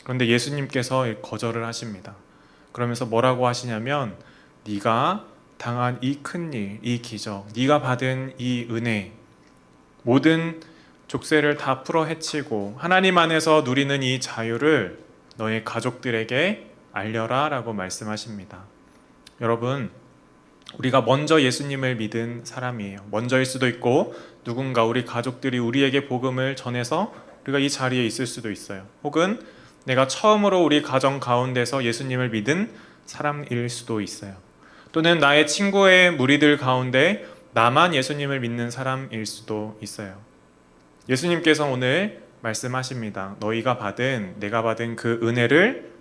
그런데 예수님께서 거절을 하십니다. 그러면서 뭐라고 하시냐면 네가 당한 이 큰일, 이 기적, 네가 받은 이 은혜, 모든 족쇄를 다 풀어 헤치고 하나님 안에서 누리는 이 자유를 너의 가족들에게 알려라 라고 말씀하십니다. 여러분, 우리가 먼저 예수님을 믿은 사람이에요. 먼저일 수도 있고 누군가 우리 가족들이 우리에게 복음을 전해서 우리가 이 자리에 있을 수도 있어요. 혹은 내가 처음으로 우리 가정 가운데서 예수님을 믿은 사람일 수도 있어요. 또는 나의 친구의 무리들 가운데 나만 예수님을 믿는 사람일 수도 있어요. 예수님께서 오늘 말씀하십니다. 너희가 받은, 내가 받은 그 은혜를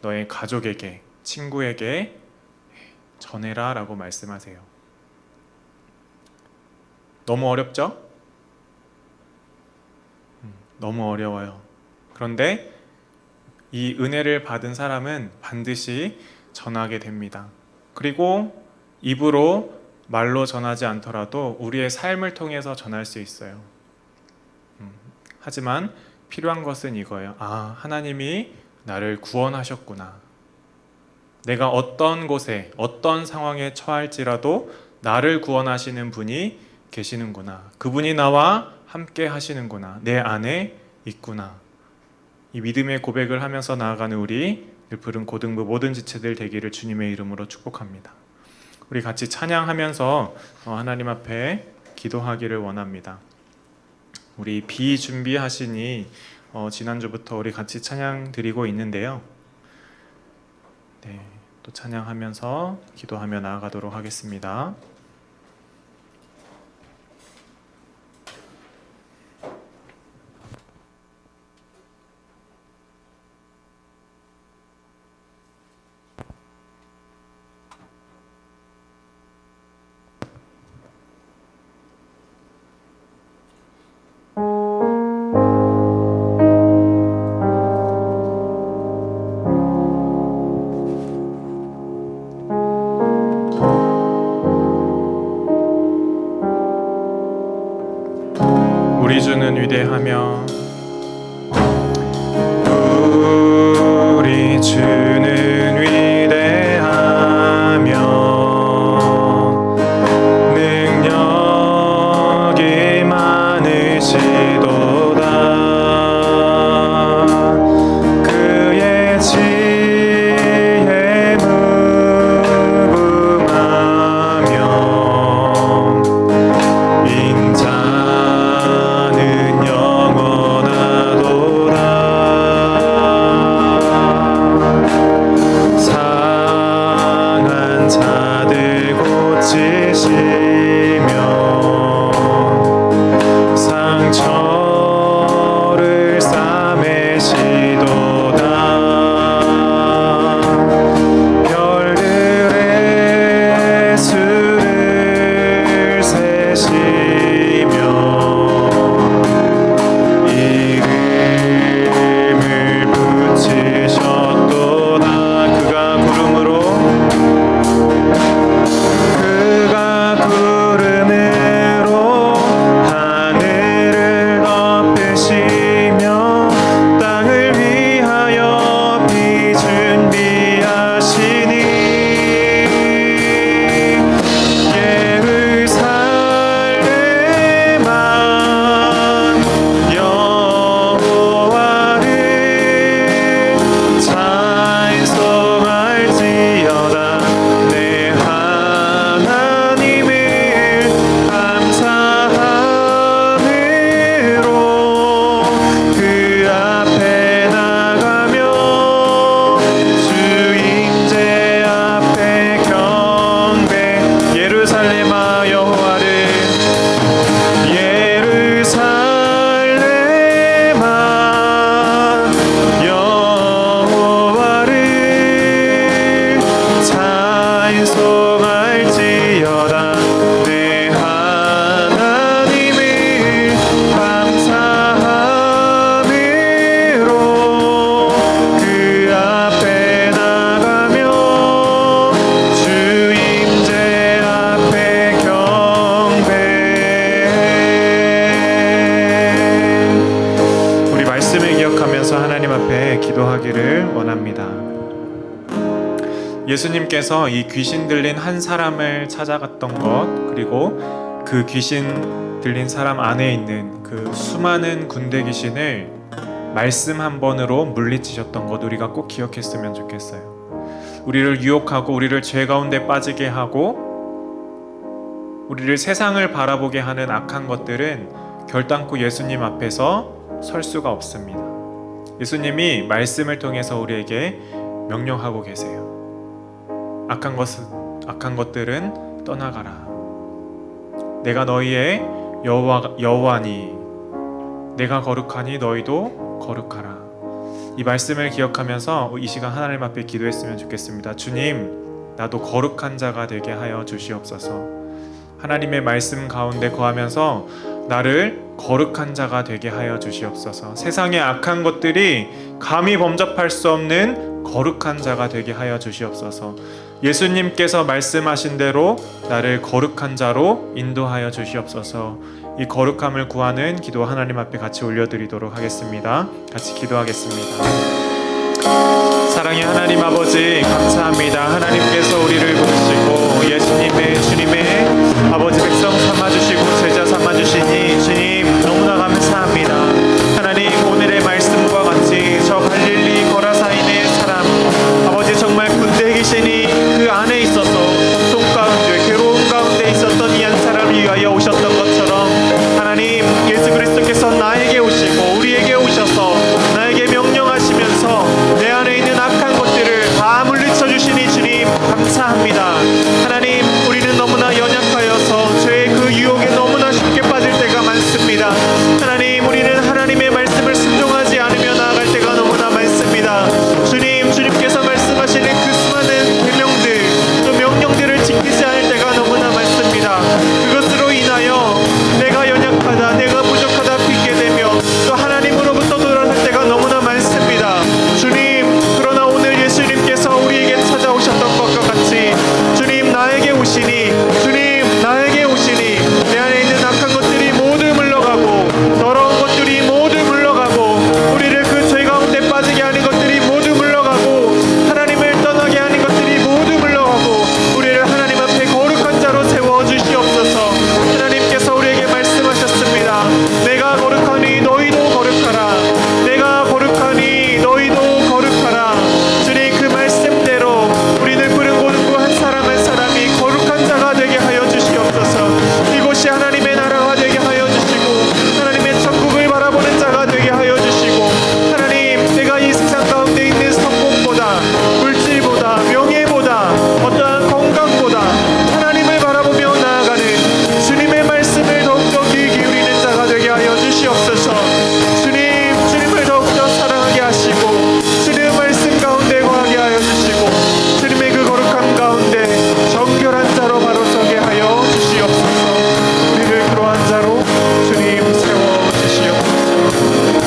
너의 가족에게, 친구에게 전해라 라고 말씀하세요. 너무 어렵죠? 너무 어려워요. 그런데 이 은혜를 받은 사람은 반드시 전하게 됩니다. 그리고 입으로 말로 전하지 않더라도 우리의 삶을 통해서 전할 수 있어요. 하지만 필요한 것은 이거예요. 아, 하나님이 나를 구원하셨구나. 내가 어떤 곳에 어떤 상황에 처할지라도 나를 구원하시는 분이 계시는구나. 그분이 나와 함께 하시는구나. 내 안에 있구나. 이 믿음의 고백을 하면서 나아가는 우리 늘푸른 고등부 모든 지체들 되기를 주님의 이름으로 축복합니다. 우리 같이 찬양하면서 하나님 앞에 기도하기를 원합니다. 우리 비준비하시니 지난주부터 우리 같이 찬양 드리고 있는데요. 네, 또 찬양하면서 기도하며 나아가도록 하겠습니다. 우리 주는 위대하며 우리 주는 위대하며 능력이 많으시도다. 그의 지혜 무궁하며 인자는 영원하도다. 찬송할지어다. 내 하나님을 감사함으로 그 앞에 나가며 주 임재 앞에 경배해. 우리 말씀을 기억하면서 하나님 앞에 기도하기를 원합니다. 예수님께서 이 귀신 들린 한 사람을 찾아갔던 것, 그리고 그 귀신 들린 사람 안에 있는 그 수많은 군대 귀신을 말씀 한 번으로 물리치셨던 것, 우리가 꼭 기억했으면 좋겠어요. 우리를 유혹하고 우리를 죄 가운데 빠지게 하고 우리를 세상을 바라보게 하는 악한 것들은 결단코 예수님 앞에서 설 수가 없습니다. 예수님이 말씀을 통해서 우리에게 명령하고 계세요. 악한 것들은 떠나가라. 내가 너희의 여호와니 내가 거룩하니 너희도 거룩하라. 이 말씀을 기억하면서 이 시간 하나님 앞에 기도했으면 좋겠습니다. 주님, 나도 거룩한 자가 되게 하여 주시옵소서. 하나님의 말씀 가운데 거하면서 나를 거룩한 자가 되게 하여 주시옵소서. 세상의 악한 것들이 감히 범접할 수 없는 거룩한 자가 되게 하여 주시옵소서. 예수님께서 말씀하신 대로 나를 거룩한 자로 인도하여 주시옵소서. 이 거룩함을 구하는 기도 하나님 앞에 같이 올려드리도록 하겠습니다. 같이 기도하겠습니다. 사랑의 하나님 아버지, 감사합니다. 하나님께서 우리를 부르시고 예수님의 주님의 아버지 백성 삼아주시고 제자 삼아주시니 주님 너무나 감사합니다. 하나님, 오늘의 말씀과 같이 저 갈릴리 거라사인의 사람 아버지, 정말 군대 귀신이 그 안에 있어서 고통 가운데 괴로움 가운데 있었던 이 한 사람을 위하여 오셨던 것처럼 하나님, 예수 그리스도께서 나에게 오시고 우리에게 오셔서 나에게 명령하시면서 내 안에 있는 악한 것들을 다 물리쳐 주시니 주님 감사합니다. 하나님, 우리는 너무나 연약하여서 죄의 그 유혹에 너무나 쉽게 빠질 때가 많습니다. 하나님, 우리는 하나님의 말씀을 순종하지 않으며 나아갈 때가 너무나 많습니다. 주님께서 말씀하시는 그 수많은 계명들 또 명령들을 지키지 않을 때가 너무나 많습니다. 그것으로 인하여 내가 연약하다, 내가 부족하다 핑계대며 또 하나님으로부터 돌아설 때가 너무나 많습니다. 주님, 그러나 오늘 예수님께서 우리에게 찾아오셨던 것과 같이 주님 나에게 오시니 내 안에 있는 악한 것들이 모두 물러가고 더러운 것들이 모두 물러가고 우리를 그 죄 가운데 빠지게 하는 것들이 모두 물러가고 하나님을 떠나게 하는 것들이 모두 물러가고 우리를 하나님 앞에 거룩한 자로 세워주시옵소서. 하나님께서 우리에게 말씀하셨습니다. 내가 거룩하니 너희도 거룩하라. 내가 거룩하니 너희도 거룩하라. 주님, 그 말씀대로 우리를 부른 고등부 한 사람 한 사람이 거룩한 자가 되게 하여 주시옵소서. 이곳이 하나님의 나라가 되게 하여 주시고 하나님의 천국을 바라보는 자가 되게 하여 주시고 하나님, 내가 이 세상 가운데 있는 성공보다 물질보다 명예보다 어떠한 건강보다 하나님을 바라보며 나아가는 주님의 말씀을 더욱더 귀 기울이는 자가 되게 하여 주시옵소서. 주님을 더욱더 사랑하게 하시고 주님의 말씀 가운데 거하게 하여 주시고 주님의 그 거룩함 가운데 정결한 자로 바로 서게 하여 주시옵소서. 우리를 그러한 자로 주님 세워주시옵소서.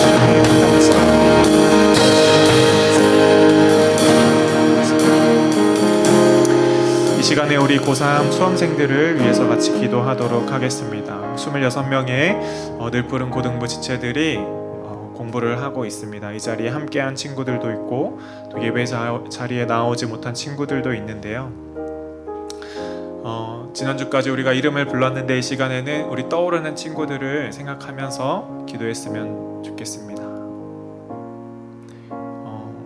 주님 감사합니다. 이 시간에 우리 고3 수험생들을 위해서 같이 기도하도록 하겠습니다. 26명의 늘푸른 고등부 지체들이 공부를 하고 있습니다. 이 자리에 함께한 친구들도 있고 또 예배 자리에 나오지 못한 친구들도 있는데요. 지난주까지 우리가 이름을 불렀는데 이 시간에는 우리 떠오르는 친구들을 생각하면서 기도했으면 좋겠습니다.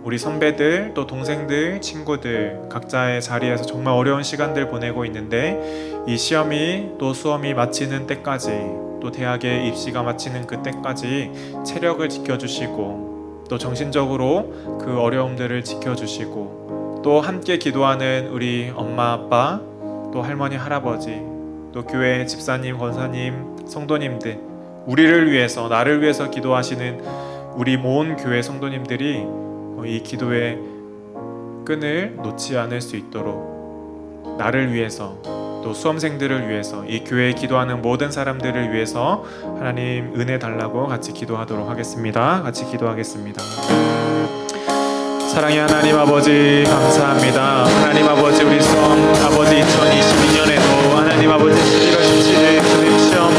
우리 선배들 또 동생들 친구들 각자의 자리에서 정말 어려운 시간들 보내고 있는데 이 시험이 또 수험이 마치는 때까지 또 대학의 입시가 마치는 그때까지 체력을 지켜주시고 또 정신적으로 그 어려움들을 지켜주시고 또 함께 기도하는 우리 엄마 아빠 또 할머니 할아버지 또 교회 집사님 권사님 성도님들 우리를 위해서 나를 위해서 기도하시는 우리 모은 교회 성도님들이 이 기도의 끈을 놓지 않을 수 있도록 나를 위해서 또 수험생들을 위해서 이 교회에 기도하는 모든 사람들을 위해서 하나님 은혜 달라고 같이 기도하도록 하겠습니다. 같이 기도하겠습니다. 사랑의 하나님 아버지 감사합니다. 하나님 아버지 우리 수험 아버지 2022년에도 하나님 아버지 11월 17일 주님 시험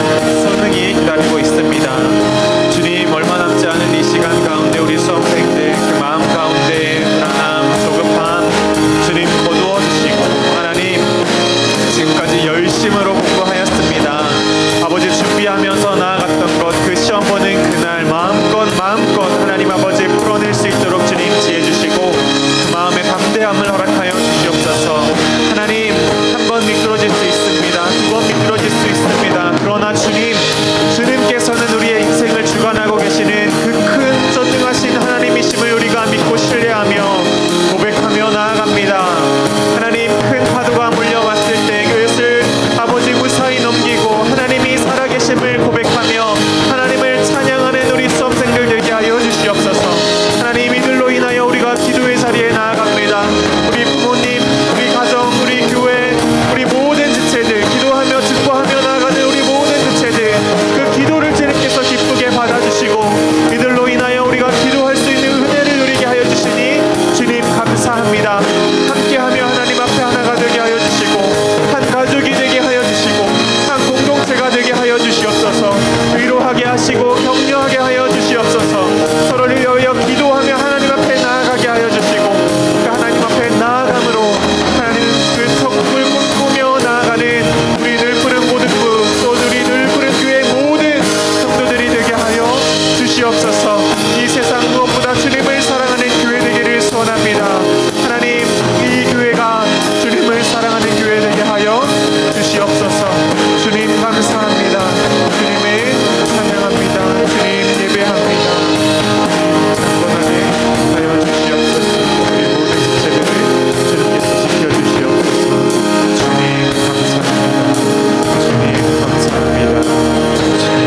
수능이 기다리고 있습니다. 주님 얼마 남지 않은 이 시간 가운데 우리 수험생들 그 마음 가운데 불안함 조급함 주님 거두어 주시고 하나님 지금까지 열심으로 공부하였습니다. 아버지 준비하면서 나아갔던 것 그 시험 보는 그날 마음껏 하나님 아버지 풀어낼 수 있도록 주님 지혜 주시고 그 마음의 담대함을 허락하여 주시옵소서. 하나님 한 번 미끄러질 수 있습니다. 두 번 미끄러질 수 있습니다. 그러나 주님께서는 우리의 인생을 주관하고 계시는 그 큰 전능하신 하나님이심을 우리가 믿고 신뢰하며 고백하며 나아갑니다. 하나님 큰 파도가 몰려왔을 때 그것을 아버지 무사히 넘기고 하나님이 살아계심을 고백하며 하나님을 찬양하는 우리 수험생들 되게 하여 주시옵소서. 하나님 이들로 인하여 우리가 기도의 자리에 나아갑니다. 우리 부모님, 우리 가정, 우리 교회, 우리 모든 지체들 기도하며 증거하며 나아가는 우리 모든 지체들 그 기도를 주님께서 기쁘게 받아주시고 이들로 인하여 우리가 기도할 수 있는 은혜를 누리게 하여 주시니 주님 감사합니다. 함께하며 하나님 앞에 하나가 되게 하여 주시고 한 가족이 되게 하여 주시고 한 공동체가 되게 하여 주시옵소서. 위로하게 하시고 격려하게 하여 주시옵소서. 서로를 위하여 기도하며 하나님 앞에 나아가게 하여 주시고 그 하나님 앞에 나아감으로 하나님 그 성품을 꿈꾸며 나아가는 우리 늘 푸른 모든부 또 우리 늘 푸른 교회 모든 성도들이 되게 하여 주시옵소서. 이 세상 무엇보다 주님을 사랑하는 교회 되기를 소원합니다. 하나님 이 교회가 주님을 사랑하는 교회 되게 하여 주시옵소서. 주님 감사합니다. 주님을 찬양합니다. 주님 예배합니다. 강건하게 하여 주시옵소서. 우리 모든 지체들을 주님께서 지켜주시옵소서. 주님 감사합니다. 주님 감사합니다. 주님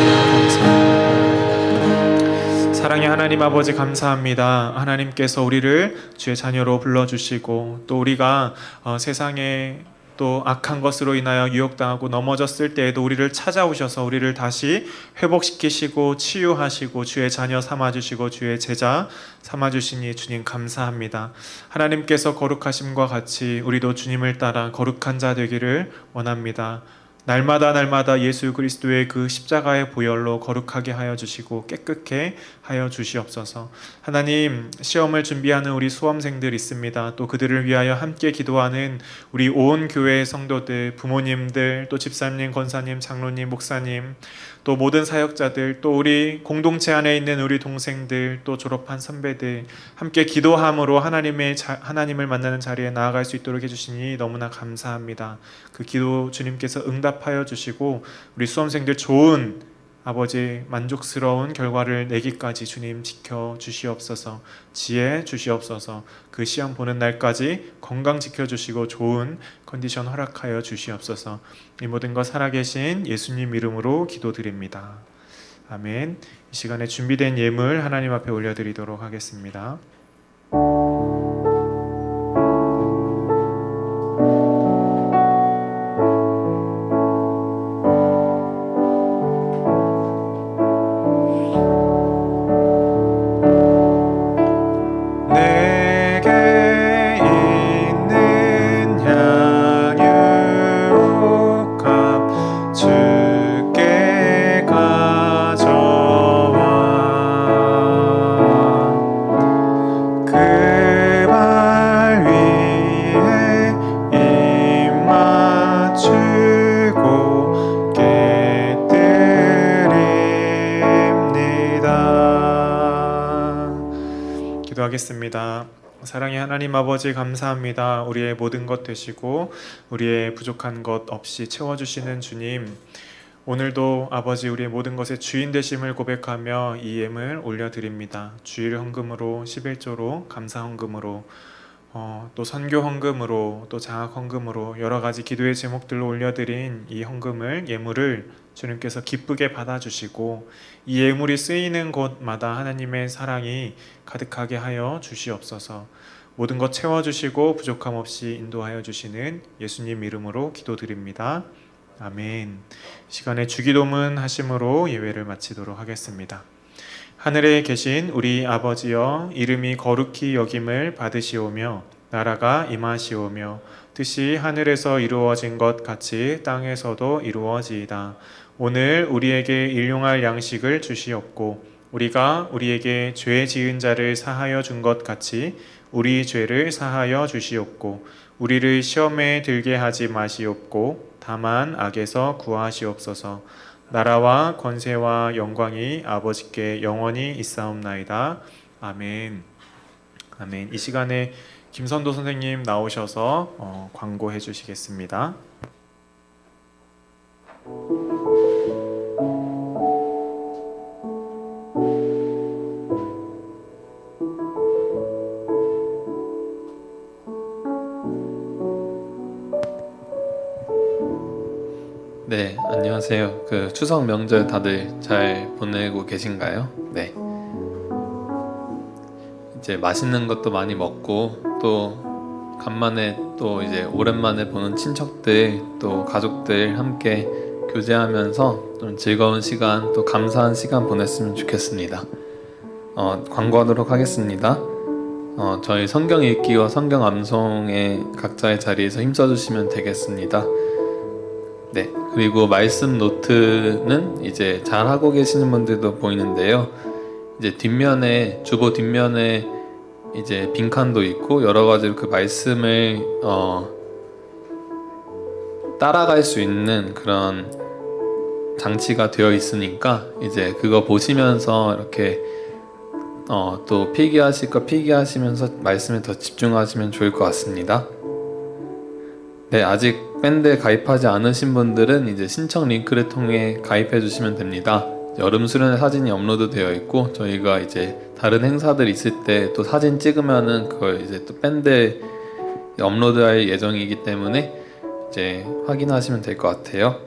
감사합니다. 사랑의 하나님 아버지 감사합니다. 하나님께서 우리를 주의 자녀로 불러주시고 또 우리가 세상에 또 악한 것으로 인하여 유혹당하고 넘어졌을 때에도 우리를 찾아오셔서 우리를 다시 회복시키시고 치유하시고 주의 자녀 삼아주시고 주의 제자 삼아주시니 주님 감사합니다. 하나님께서 거룩하심과 같이 우리도 주님을 따라 거룩한 자 되기를 원합니다. 날마다 예수 그리스도의 그 십자가의 보혈로 거룩하게 하여 주시고 깨끗게 하여 주시옵소서. 하나님 시험을 준비하는 우리 수험생들 있습니다. 또 그들을 위하여 함께 기도하는 우리 온 교회의 성도들, 부모님들, 또 집사님, 권사님, 장로님, 목사님, 또 모든 사역자들, 또 우리 공동체 안에 있는 우리 동생들, 또 졸업한 선배들 함께 기도함으로 하나님을 만나는 자리에 나아갈 수 있도록 해주시니 너무나 감사합니다. 그 기도 주님께서 응답하여 주시고 우리 수험생들 좋은 아버지 만족스러운 결과를 내기까지 주님 지켜 주시옵소서. 지혜 주시옵소서. 그 시험 보는 날까지 건강 지켜 주시고 좋은 컨디션 허락하여 주시옵소서. 이 모든 것 살아계신 예수님 이름으로 기도드립니다. 아멘. 이 시간에 준비된 예물 하나님 앞에 올려드리도록 하겠습니다. 기도하겠습니다. 사랑의 하나님 아버지 감사합니다. 우리의 모든 것 되시고 우리의 부족한 것 없이 채워주시는 주님, 오늘도 아버지 우리의 모든 것의 주인 되심을 고백하며 이 예물 올려드립니다. 주일 헌금으로 11조로 감사 헌금으로 또 선교 헌금으로 또 장학 헌금으로 여러 가지 기도의 제목들로 올려드린 이 헌금을 예물을 주님께서 기쁘게 받아주시고 이 예물이 쓰이는 곳마다 하나님의 사랑이 가득하게 하여 주시옵소서. 모든 것 채워주시고 부족함 없이 인도하여 주시는 예수님 이름으로 기도드립니다. 아멘. 시간에 주기도문 하심으로 예배를 마치도록 하겠습니다. 하늘에 계신 우리 아버지여, 이름이 거룩히 여김을 받으시오며 나라가 임하시오며 뜻이 하늘에서 이루어진 것 같이 땅에서도 이루어지이다. 오늘 우리에게 일용할 양식을 주시옵고 우리가 우리에게 죄 지은 자를 사하여 준 것 같이 우리 죄를 사하여 주시옵고 우리를 시험에 들게 하지 마시옵고 다만 악에서 구하시옵소서. 나라와 권세와 영광이 아버지께 영원히 있사옵나이다. 아멘. 아멘. 이 시간에 김선도 선생님 나오셔서 광고해 주시겠습니다. 네, 안녕하세요. 추석 명절 다들 잘 보내고 계신가요? 네. 이제 맛있는 것도 많이 먹고 또 간만에 또 이제 오랜만에 보는 친척들 또 가족들 함께 교제하면서 좀 즐거운 시간 또 감사한 시간 보냈으면 좋겠습니다. 광고하도록 하겠습니다. 저희 성경 읽기와 성경 암송의 각자의 자리에서 힘써주시면 되겠습니다. 네, 그리고 말씀 노트는 이제 잘 하고 계시는 분들도 보이는데요. 이제 뒷면에 주보 뒷면에 이제 빈칸도 있고 여러 가지로 그 말씀을 따라갈 수 있는 그런 장치가 되어 있으니까 이제 그거 보시면서 이렇게 또 필기하실 거 필기하시면서 말씀에 더 집중하시면 좋을 것 같습니다. 네, 아직 밴드에 가입하지 않으신 분들은 이제 신청 링크를 통해 가입해 주시면 됩니다. 여름 수련회 사진이 업로드 되어 있고 저희가 이제 다른 행사들 있을 때 또 사진 찍으면은 그걸 이제 또 밴드에 업로드할 예정이기 때문에 이제 확인하시면 될 것 같아요.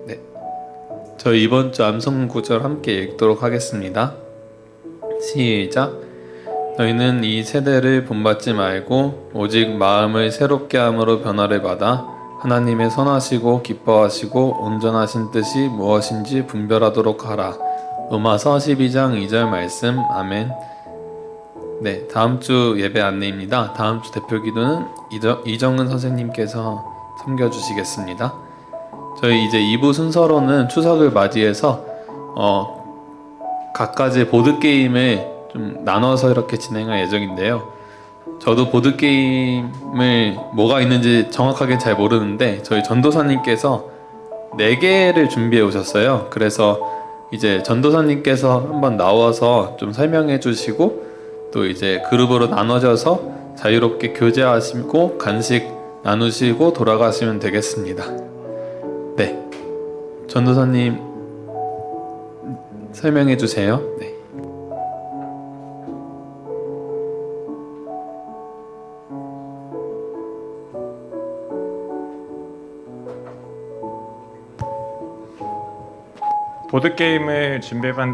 네, 저희 이번 주 암송 구절 함께 읽도록 하겠습니다. 시작. 너희는 이 세대를 본받지 말고 오직 마음을 새롭게 함으로 변화를 받아 하나님의 선하시고 기뻐하시고 온전하신 뜻이 무엇인지 분별하도록 하라. 로마서 12장 2절 말씀. 아멘. 네, 다음 주 예배 안내입니다. 다음 주 대표 기도는 이정은 선생님께서 섬겨주시겠습니다. 저희 이제 2부 순서로는 추석을 맞이해서 각가지 보드게임을 좀 나눠서 이렇게 진행할 예정인데요. 저도 보드게임을 뭐가 있는지 정확하게 잘 모르는데 저희 전도사님께서 4개를 준비해 오셨어요. 그래서 이제 전도사님께서 한번 나와서 좀 설명해 주시고 또 이제 그룹으로 나눠져서 자유롭게 교제하시고 간식 나누시고 돌아가시면 되겠습니다. 네, 전도사님 설명해 주세요. 네. 보드게임을 준비해봤는데